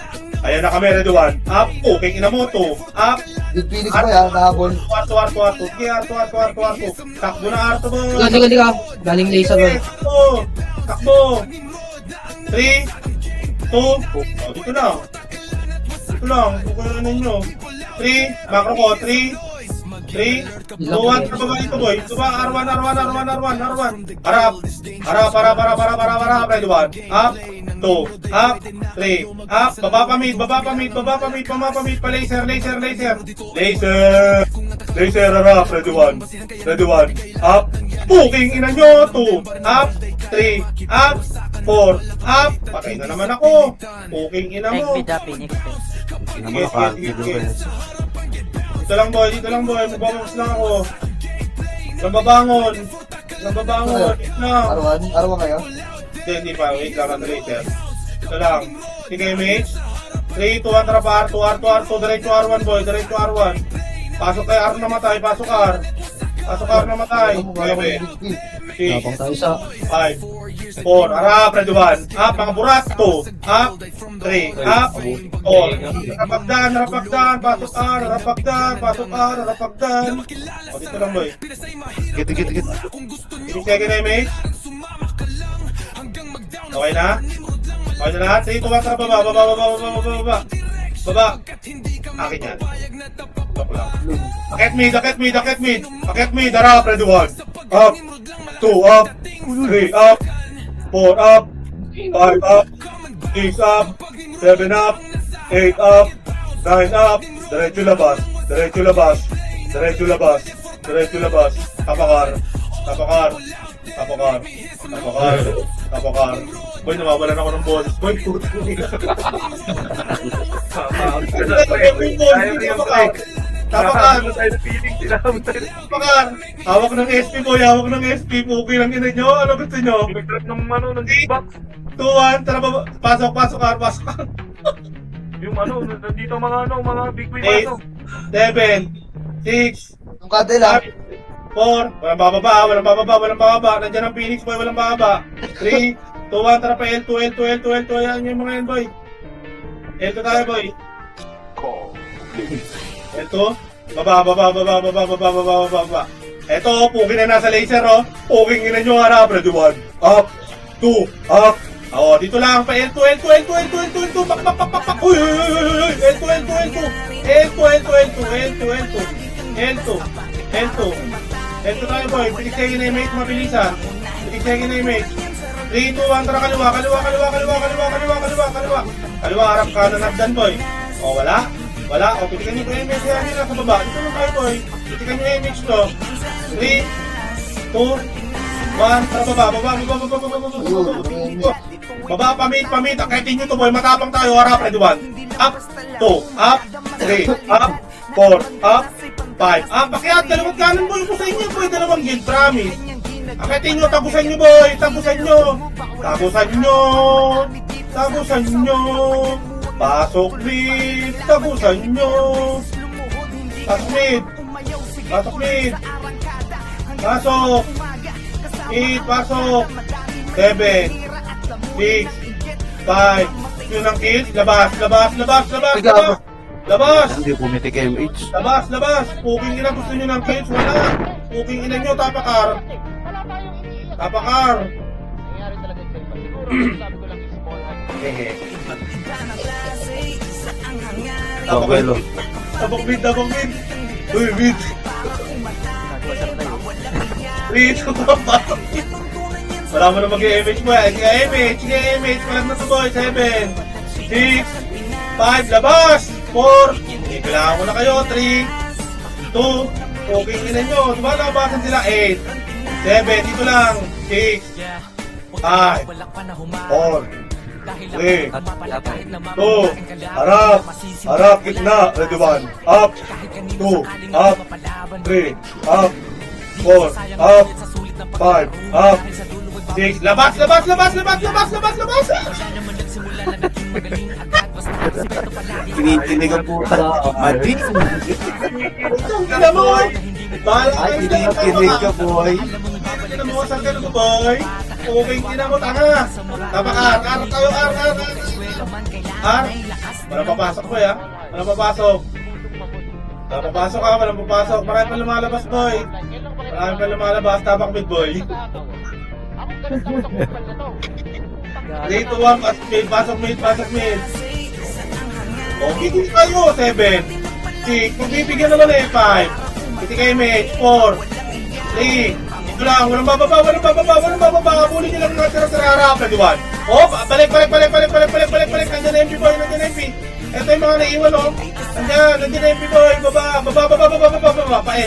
Ayan na kami, ready 1. Up. King ina mo. 2. Up. Yung Phoenix ba yan, nahabol? Arto. Sige, Arto. Takbo na Arto boy. Liga. Galing laser boy. Takbo. 3. 2. Dito lang. Okay na ninyo. 3. Macro ko. 3. 2, 1. Ano ba dito boy? Ito ba? R1. Harap. Ready 1. Up. 2. Up. 3. Up. Baba pa mid. Pa laser. Harap. Ready 1. Up. King ina nyo. 2. Up. 3. Up. 4. Up. Patay na naman ako. King ina Take mo. me the Phoenix. Yes. Dito lang boy. Magbabamos lang ako. Nababangon. Arawan kayo? Hindi pa. Wait lang ang later. Ito lang. Sige mage. 3, 2, 1. Tara pa R2. Diretso R1 boy. Pasok kay R namatay. Pasok R namatay. 7, 6, Tayo sa 5, 4, harap, ready 1, up, mga burat, 2, up, 3, up, 4, harapagdan, pasok R, harapagdan. O, dito lang boy. Git. Second image. Okay na? 3, 2, 1, tara, baba. Akin yan. Stop lang. Akit mid, harap, ready 1, up, 2 up, 3 up, 4 up, 5 up, 6 up, 7 up, 8 up, 9 up, diretso labas, tapakar. Boy, nawawalan ako ng boses. Boy, putang ina. Tapakar. Hawak ng SP boy, Puki lang ina nyo. Ano gusto nyo? Nag-drop ng Xbox. 2, 1, tara baba. Pasok R. Yung nandito mga big win 8, 7, 6, Yung kadela. 4, walang bababa. Nandiyan ang Phoenix boy, walang bababa. 3, 2, 1, tara pa L2. Yan yung mga yan boy. L2 tayo boy. L2. Baba. Eto, Puki na nasa laser oh. Puking ina nyo harap. Ready 1. Up. 2. Up. O, dito lang pa L2. Pak. Uy. L2 tayo boy. Piniksekin na image, mabilisan. 3, 2, 1, tara kaliwa. Kaliwa, harap kanan hagdan boy. O, wala. O, pitikan nyo yung image yan nila sa baba. Dito lang tayo boy. Pitikan nyo yung image to. 3, 2, 1, tara baba. Baba, pamit. Akitin nyo to boy. Matapang tayo. Harap, ready 1. Up, 2, up, 3, up, 4, up, 5. Pakiat, dalawang kanan boy. Kusain nyo boy. Dalawang guild, promise. Akitin nyo, tapusan nyo boy. Tapusan nyo. Pasok mid. Tapusan nyo. Pasok mid. Pasok. 8, pasok. 7, 6, 5, Gusto nyo ng kills? Labas, labas, labas, labas, Ay, gago. labas! Labas! Hindi pumitik MH. Labas, labas! Puking ina, gusto nyo ng kills? Wala! Puking ina nyo, tapakar! Tapakar! Babelo. Tabok mid, tabok mid! Uy, mid! Mid, papasok mid! Wala mo na mag-MH mo yan. Sige, MH, sige, MH! Walang na to boy! 7, 6, 5, labas! 4, hindi, kailangan ko na kayo. 3, 2, okay, ina nyo. Diba, labasan sila? 8, 7, dito lang. 6, 5, 4, 3, 2, harap, harap, gitna, ready 1, up, 2, up, 3, up, 4, up, 5, up, 6, labas, labas, labas, labas, labas, labas, labas! Tinitig ang puta. Adin. Kaya mo, bahala kayo sa inyo, Tinitig ka, boy. Kaya mo, saan ka na, boy? Okay, hindi na mo, tanga. Tapakar, tayo, Walang papasok, boy, ha? Walang papasok. Walang papasok, ha? Walang papasok. Marami pa lumalabas, boy. Marami pa lumalabas. Tapak mid, boy. 3, 2, 1, pasok mid, pasok mid. Okay, kung kayo, 7, 6, magbibigyan naman eh, 5. Hindi kayo mid, 4, 3, ito lang, walang bababa, walang bababa, walang bababa. Habulin nyo lang natira sa harap, ready 1. Oh, balik, nandiyan na MP boy, nandiyan na MP. Ito yung mga naiwan, oh. Nandiyan na MP boy, baba. Pael,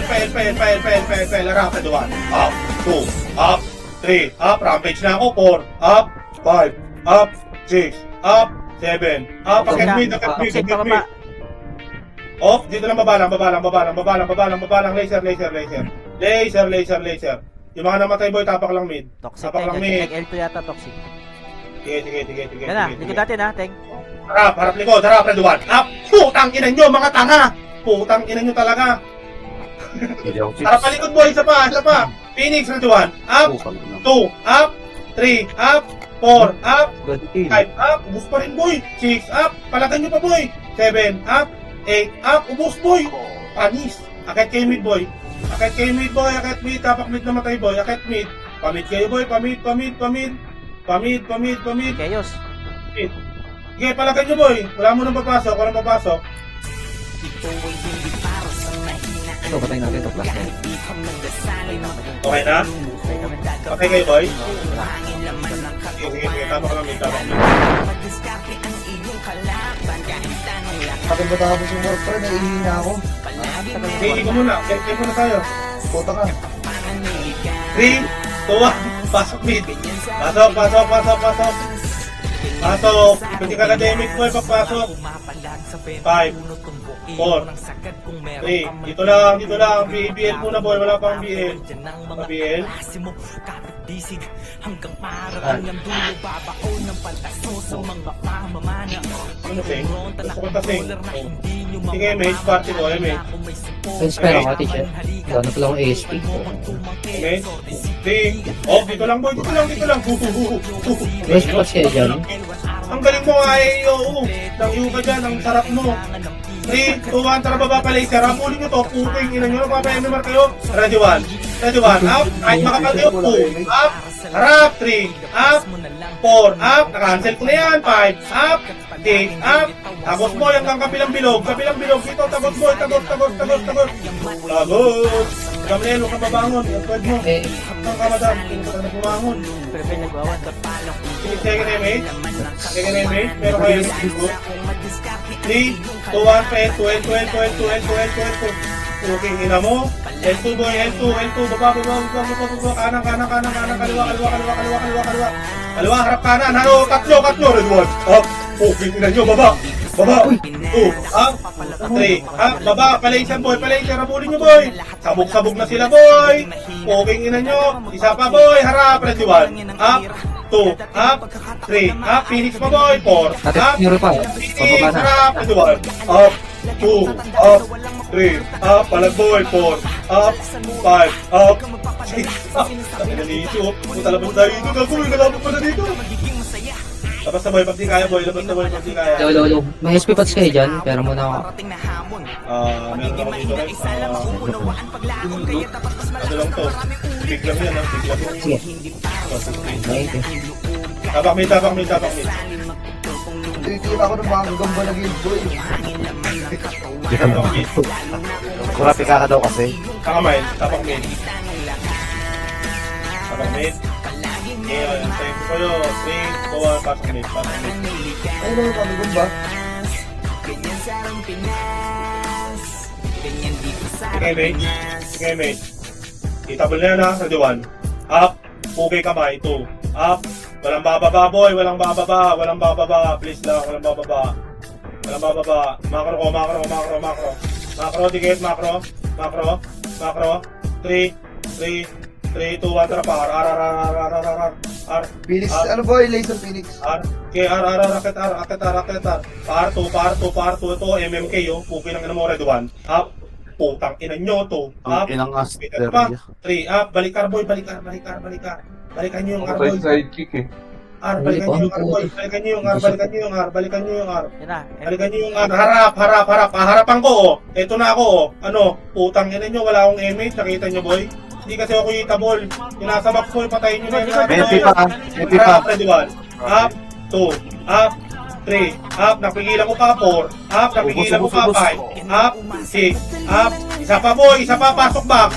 harap, ready 1. Up, 2, up, 3, up, rampage na ako, 4, up, 5, up, 6, up, 7, up, akit mid. Off, dito lang babalang, laser. Yung mga namatay boy, tapak lang mid. Toxic Tapak lang tayo. mid. L2 yata toxic. Sige. Yan na, likod natin ha, Teng. Harap likod, ready 1. Up! Putang ina nyo, mga tanga! Putang ina nyo talaga. Harap palikod boy, isa pa. Phoenix, ready 1. Up! 2, up! 3, up! 4, up! 5, up! Ubus pa rin boy! 6, up! Palagan nyo pa boy! 7, up! 8, up! Ubus boy! Panis! Akit kayo mid boy! Akit mid, tapak mid namatay boy, akit mid. Pamid kayo boy, pamid. Chaos. Sige, palagan nyo boy. Wala mo nang papasok. Ito, patayin natin ito. Plus na. Okay na? Okay kayo boy? Sige, tapak lang mid. Bakit ba tapos yung work pa rin? Naiihina ako. Sige, ko muna. Check muna tayo. Puta ka. 3, 2, 1. Pasok mid. Pasok. Hindi ka academic boy, papasok. 5, 4, 3. Dito lang. BL muna boy, wala pang BL. BL. Ano sing? Gusto ko tasing. Sige, mage, party ko, mage. Inspire ako, teacher. Gano'n pala akong ASP. Mage. 3. Oh, dito lang boy, dito lang. May spots kayo dyan. Ang galing mo nga eh, oo. Nang iyo ka dyan, ang sarap mo. 3, 2, 1, tara baba pa laser. Rapulin nyo to, puking ina nyo, magpapa-MMR kayo. Ready 1, up, kahit makakaliw, 2, up, harap, 3, up, 4, up, nakancel ko na yan, 5, up, 6, up, tagos mo hanggang kabilang bilog, dito, tagos mo, tagos. Gabriel, huwag kang babangon, yung pwede mo. Ang kamadam, hindi ka na bumangon. Pero may nagwawan. Second image, pero kayo yung bigo. 3, 2, 1, pen, 12. Okay, ina mo. L2 boy, L2. Baba. Kanan, kaliwa. Kaliwa, harap kanan. Tatlo. Red one. Up. Okay, ina nyo, baba. 2, up. 3, up. Baba, palaysan boy. Rapulin nyo boy. Sabog na sila boy. Okay, ina nyo. Isa pa boy, harap. Ready 1. Up. 2, up. 3, up. Phoenix pa boy. 4, Ate, up. meron pa. Phoenix, Pababa na. harap. Ready 1. Up. 2, up. 3, up. Palag boy. 4, up. 5, up. 6, up. Sabi na dito. Punta labas tayo dito. Gagawin na labas pa na dito. Labas na boy, pag di kaya boy, labas na boy, pag di kaya. Low. May SP pots kayo dyan, pero muna ako. Meron ako dito rin. Ano lang to? Big lang yan, big lang yan. Sige. Thank you. Tapak mid. Tinitira ako ng mga gamba na guild boy. Tapak mid. Kurapi ka daw kasi. Takamay, tapak mid. Okay, thank you kayo. 3, 2, 1, pasok mid. Ay, naman kami gamba. Sige, mate. Itabol na yan ha, ready 1. Up, okay kamay, 2. Up, walang bababa boy, walang bababa. Please lang, walang bababa. Macro, dikit, macro. 3, 2, 1, tara pa. R. Phoenix, ano boy? Laser Phoenix. R. Okay, R. Raket. Par 2. Ito, MMK yo. Puki ng ina mo, ready 1. Up. Putang ina nyo to. Up. Inang 3, up. Balikar boy, balikar. Balikan nyo yung R boy. Sidekick eh. R, balikan nyo yung R boy. Balikan nyo yung R. Yan na. Balikan nyo yung R. Harap. Harapan ko oh. Ito na ako oh. Ano, putang ina nyo, wala akong M8. Nakita nyo boy? Hindi kasi ako itabol. Yung nasa box boy, patayin nyo na yun. Harap, ready 1. Up, 2. Up, 3. Up, napigilan ko pa 4. Up, napigilan ko pa 5. Up, 6. Up, isa pa, pasok box.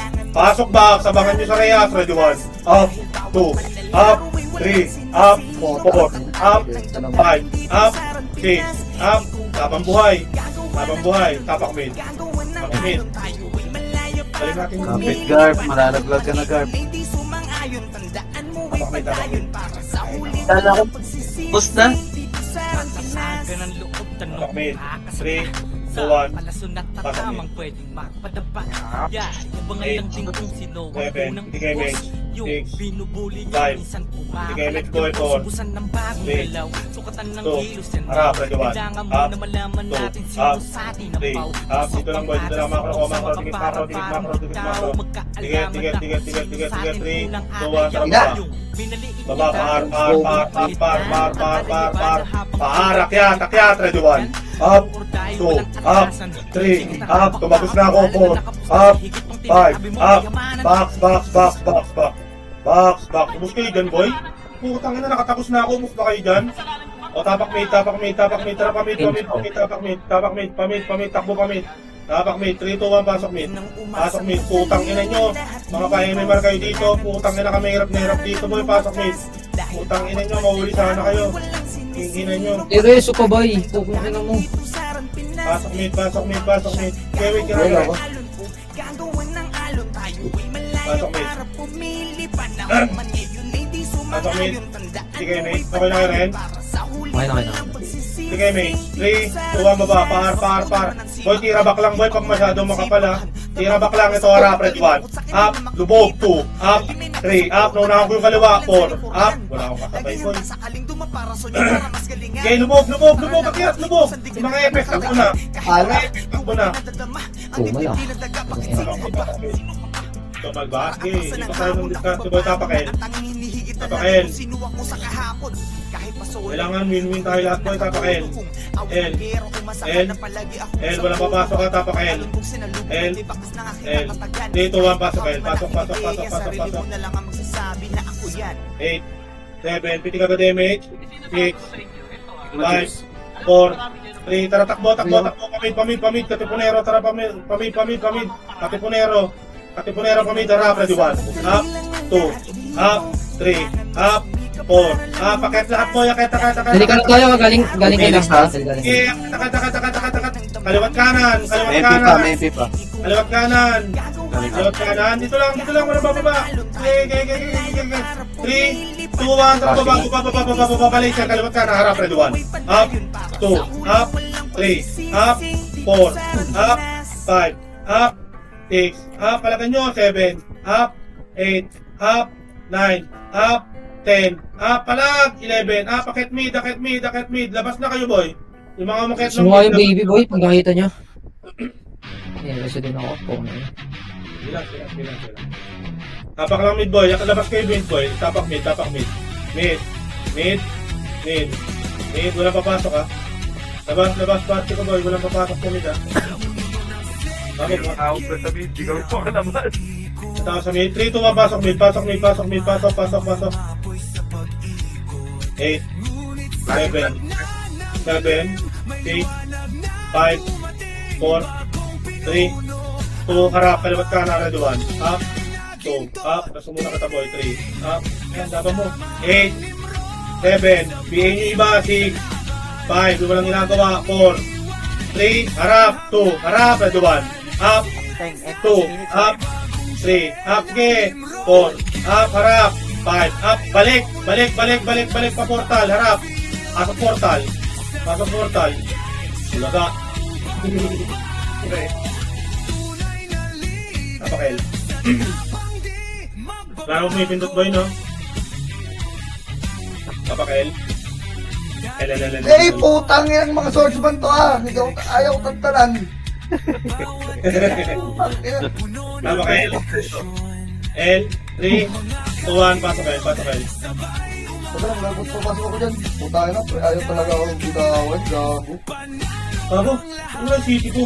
Abangan nyo sa Reyes, ready 1. Up, 2. Up, 3. Up, 4. Up, 5. Up, 6. Up, tabang buhay. Tapak mid. Balik natin yung Kapit Garp, malalaglag ka na Garp. tapak mid. Dala ko. Bus na. Tapak mid. 3, 2, 1. Pasok mid. 7, hindi kayo mid. 6, 5, hindi kayo mid boy 4, 3, 2, harap, ready 1. Up, 2, up, 3, up, dito lang boy, dito lang macro, tikit macro. Tiget, 3, 2, 1, sarap baba, par. Paarak yan, takyat, ready 1. Up, 2, up, 3, up, tumagos na ako, 4, up, 5, up, box. Umus kayo dyan, boy. Putang ina, nakatapos na ako, umus ba kayo dyan? O, tapak mid, tara pamid, takbo pamid. Tapak mid, 3, 2, 1, pasok mid, putang ina nyo. Mga pa-MMR kayo dito, putang ina kami hirap na hirap dito, boy, pasok mid. Putang ina nyo, mahuli sana kayo. Ina nyo. Tereso pa ba eh? Kung ano mo. Pasok mid. Okay, wait, kira ako. Pasok mid. Sige, mate. Okay na kayo rin? Okay na. Sige, mate. 3, 2, 1, baba. Par. Boy, tira back lang, boy. Pag masyadong makapal, ha. Tira back lang. Ito, harap. Red 1. Up. Lubog. 2. Up. 3. Up. Naunahan ko yung kaliwa. 4. Up. Wala akong kasabay, boy. Okay, lubog. Patiat, lubog. Yung mga FX, takbo na. Takbo na. Mala. Ito, magbahagi. Ito tayo ng discount. Boy, tapakin. Kailangan win-win tayo lahat, boy. Tapakin. L. Walang papasok ka, tapakin. L. Dito, 1, pasok. Pasok. 8, 7, piti ka ka damage. 6, 5, 4, 3, tara, takbo. Pamid. Katipunero, tara, pamid. Katipunero, pamid, tara, ready 1. Up, 2, up, 3, up, 4. Paket lahat mo, yakit. Dalikan na tayo, galing kayo lang. Okay, takat. Kaliwat kanan. May pa. Kaliwat kanan. Dito lang, walang bababa. Okay. 3, 2, 1, tara, baba, laser, kaliwat kanan, harap, ready 1. Up, 2, up, 3, up, 4, up, 5, up, 6, up, palakan nyo, 7, up, 8, up, 9, up, 10, up, palag, 11, up, akit mid, labas na kayo, boy. Yung mga umakit ng Sumuha yung baby boy, pag nakita nyo. Kasi din ako po. Bilang. Tapak lang mid, boy. Labas kayo mid, boy. Tapak mid. Mid. Walang papasok ha. Labas, party ko boy. Walang papasok sa mid ha. Bakit mo? Out na sa mid, ikaw pa ka naman. Tao sa mid. 3, 2, 1, pasok mid. Pasok. 8, 7, 6, 5, 4, 3, 2, harap, kalimat ka na, red 1, up, 2, up, nasa muna kita boy, 3, up, yan, laban mo, 8, 7, BA nyo iba, 6, 5, di walang ginagawa, 4, 3, harap, 2, harap, red 1, up, 2, up, 3, up, sige, 4, up, harap, 5, up, balik, pa portal, harap, pasok portal, ulaga, okay, napakail, lalo mo may pindot boy, no? Napakail, Eh, putang yan mga swordsman to ah. Ayaw tantanan. napakail, L, 3, 2, 1, pasok L. Sabi lang, pasok ako dyan. Putangin na, pre. Ayaw talaga ako bigawin. Gago. Bago, ano yung city ko?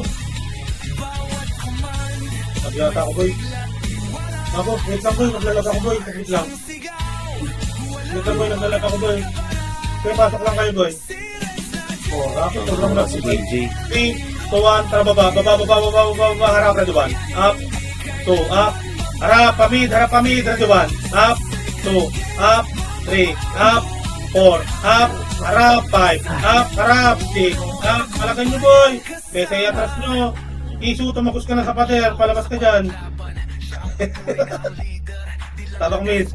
Nagyata ako boy. Bago, wait lang boy, naglalag ako boy. Wait lang. Naglalag ako boy. Kaya pasok lang kayo boy. Oh, rapid, sobrang lang si boy. 3, 2, 1, tara baba, harap, red 1. Up, 2, up. Harap, pamid, red 1. Up, 2, up, 3, up, 4, up, harap, 5, up, harap, 6, up, malakan nyo boy. Pese atras nyo. Isu, tumakus ka na sa pader, palabas ka dyan. Tabak mid.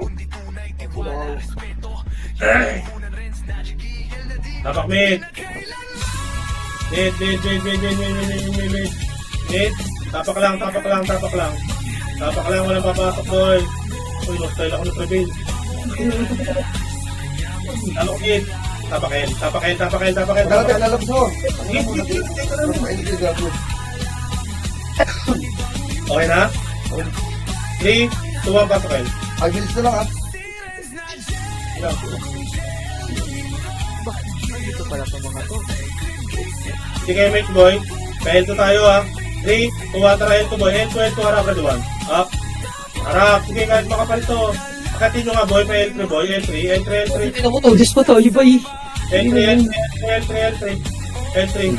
Tabak mid. Mid. Tapak lang. Walang papasok boy. Uy, no style ako na prevail. Tabak mid. Tapakel. Dati alalabas mo. Okay na? 3, 2, 1, pasok kayo. 5 minutes na lang ah. Dito pala itong mga to. Sige kayo mate boy. Pa-L2 tayo ha. 3, 2, 1, tara L2 boy. L2, harap red 1. Up. Harap. Sige kahit makapalit to. Pakatin nyo nga boy. Pa-L3 boy. L3. Tingnan mo to, Diyos pa to, iba eh. L3.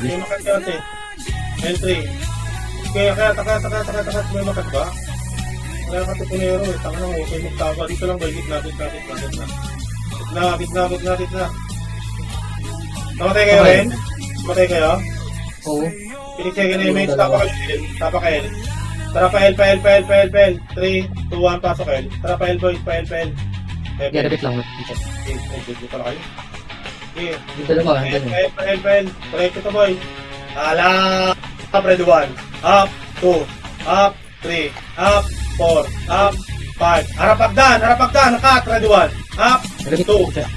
May makat ka ate. L3. Kaya takat. May makat ba? Wala ka tipunero eh. Tanga mo. Okay magtaba. Dito lang boy. Gitna. Namatay kayo rin? Namatay kayo? Oo. Pinig-check na yung image. Tapak L. Tara pa L. 3, 2, 1, pasok L. Tara pa L boys. Garabit lang. Dito pala kayo. Okay. Yung dalawa, hanggang yun. L. Correct ito boy. Ala. Up red 1. Up 2. Up 3. Up 4. Up 5. Harap pagdan. Cut red 1. Up 2.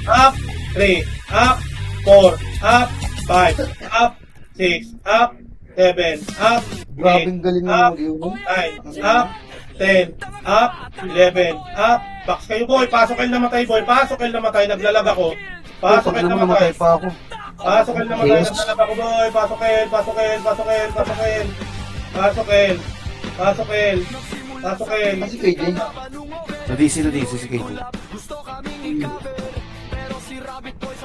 Up 3. Up 4. Up 5. Up 6. Up 7. Up 8. Grabing galing na mag-iuno. 9. Up 10. Up 11. Up. Box kayo boy. Pasok kayo namatay boy. Naglalag ako. Pasok kayo namatay. Pa ako. Naglalag ako boy. Pasok kayo. Kasi KJ. Nadisi si KJ.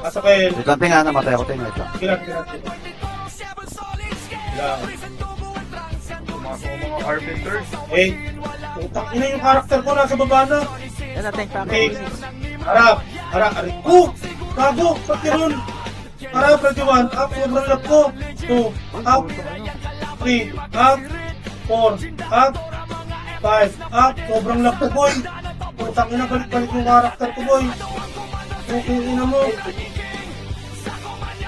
Pasok kayo. Wait lang, tinga, namatay ako, tinga. Kilat. Mga carpenters. Utang ina yung karakter ko nasa baba na. Yan natin pa ako. 6. Harap. Gago. Pati ron. Harap, red 1. Up. Sobrang lap ko. 2. Up. 3. Up. 4. Up. 5. Up. Sobrang lap ko boy. Utang ina balik yung karakter ko boy. Utang ina mo.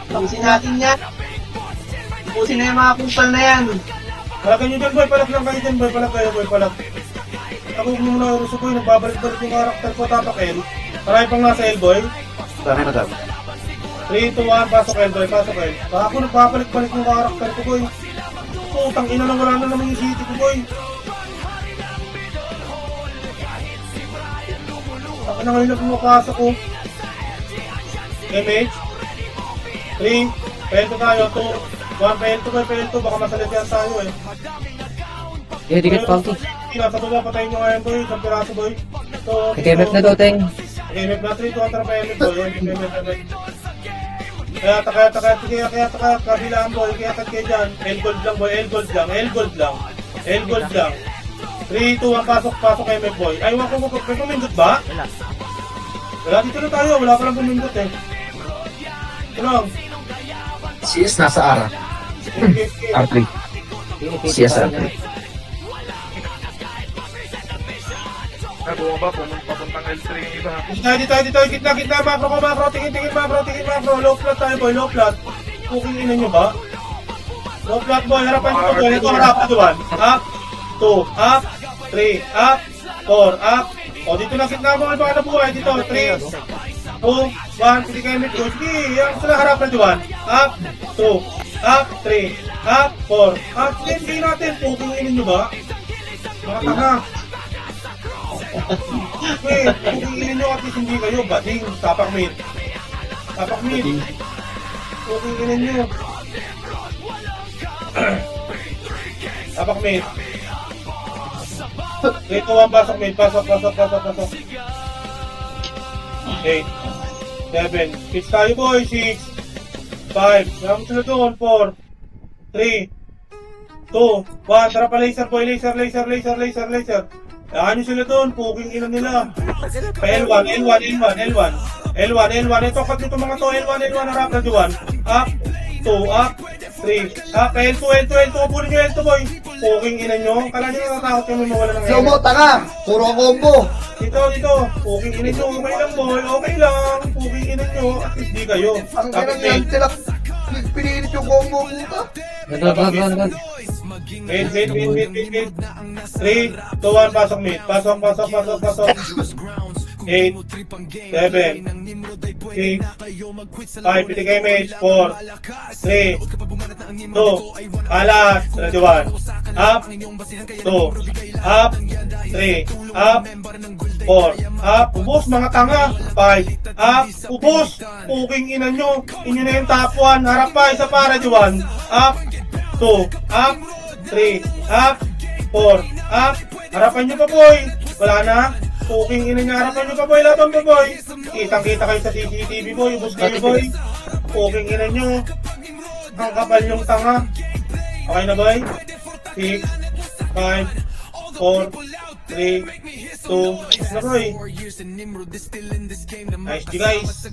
Tapusin natin yan. Tapusin na yung mga kupal na yan. Palagay nyo dyan boy. Palag lang kayo dyan boy. Palag. Ako muna uruso boy. Nagbabalik-balik yung karakter ko. Tapak L. Marami pang nasa L boy. Dami na dami. 3, 2, 1, pasok L boy. Baka ako nagbabalik-balik yung karakter ko boy. Utang ina na wala na naman yung city ko boy. Ako na ngayon na pumapasok ko. MH. 3, pelto tayo, 2, 1, pelto boy, pelto, baka masalitian tayo eh. Eh, dikit Pangki. Nasa baba, patayin nyo ngayon boy, isang piraso boy. So, Nag-MF na daw, Teng. MF na 3, 200 pa MF boy, MF. Kaya, kabilaan boy, kaya kayo dyan. L-gold lang boy, L-gold lang. 3, 2, 1, pasok MF boy. Ay, wako mo, may pumindot ba? Wala. Wala, dito na tayo, wala pa lang pumindot eh. Ano? CS nasa ARA. R3. CS R3. Ay, bumaba, papuntang L3 yung iba. Dito, gitna, macro, tingin, macro, low flat tayo boy, low flat. Cooking ina nyo ba? Low flat boy, harapan nyo boy, ito harapan doon. Up, 2, up, 3, up, 4, up. O, dito na gitna mo, baka nabuhay, dito, 3, 2, 1, hindi kayo mid, sige, yung sila harapan doon. Up, 2, up, 3, up, 4, up, sige natin, cooking ina nyo ba? Mga tanga. Wait, kung iinin nyo at least hindi kayo, bading, tapak mid. Kung iinin nyo. Tapak mid. Dito ang pasok mid, pasok. 8, 7, 6 tayo boy, 6, 5, naman sila doon, 4, 3, 2, 1, tara pa laser boy, laser. Ano sila doon? Puking ina nila. L1. Ito, pag dito mga to, L1, harap na duwan. Up, 2, up, 3, up, L2, punin nyo L2 boy. Puking ina nyo. Kala nyo natatakot kami mawala ng Slow mo, tanga! Puro combo! Dito. Puking ina nyo. Okay lang boy, okay lang. Puking ina nyo. At least di kayo. Ang Tapos ganang yan, sila pinilit yung combo puta. Gan. Wait. 3, 2, 1, pasok mid. Pasok. 8, 7, 6, 5, pitigay mage, 4, 3, 2, alas, 21, up, 2, up, 3, up, 4, up, ubos mga tanga, 5, up, ubos, puking ina nyo, inyo na yung top 1, harap pa, isa para, 21, up, 2, up, 3, up, 4, up, harapan nyo pa boy, wala na, puking ina niya, harapan nyo pa boy, laban pa boy, kitang-kita kayo sa CCTV boy, ubos kayo boy, puking ina nyo, ang kapal yung tanga, okay na boy, 6, 5, 4, 3, 2, na boy, nice guys.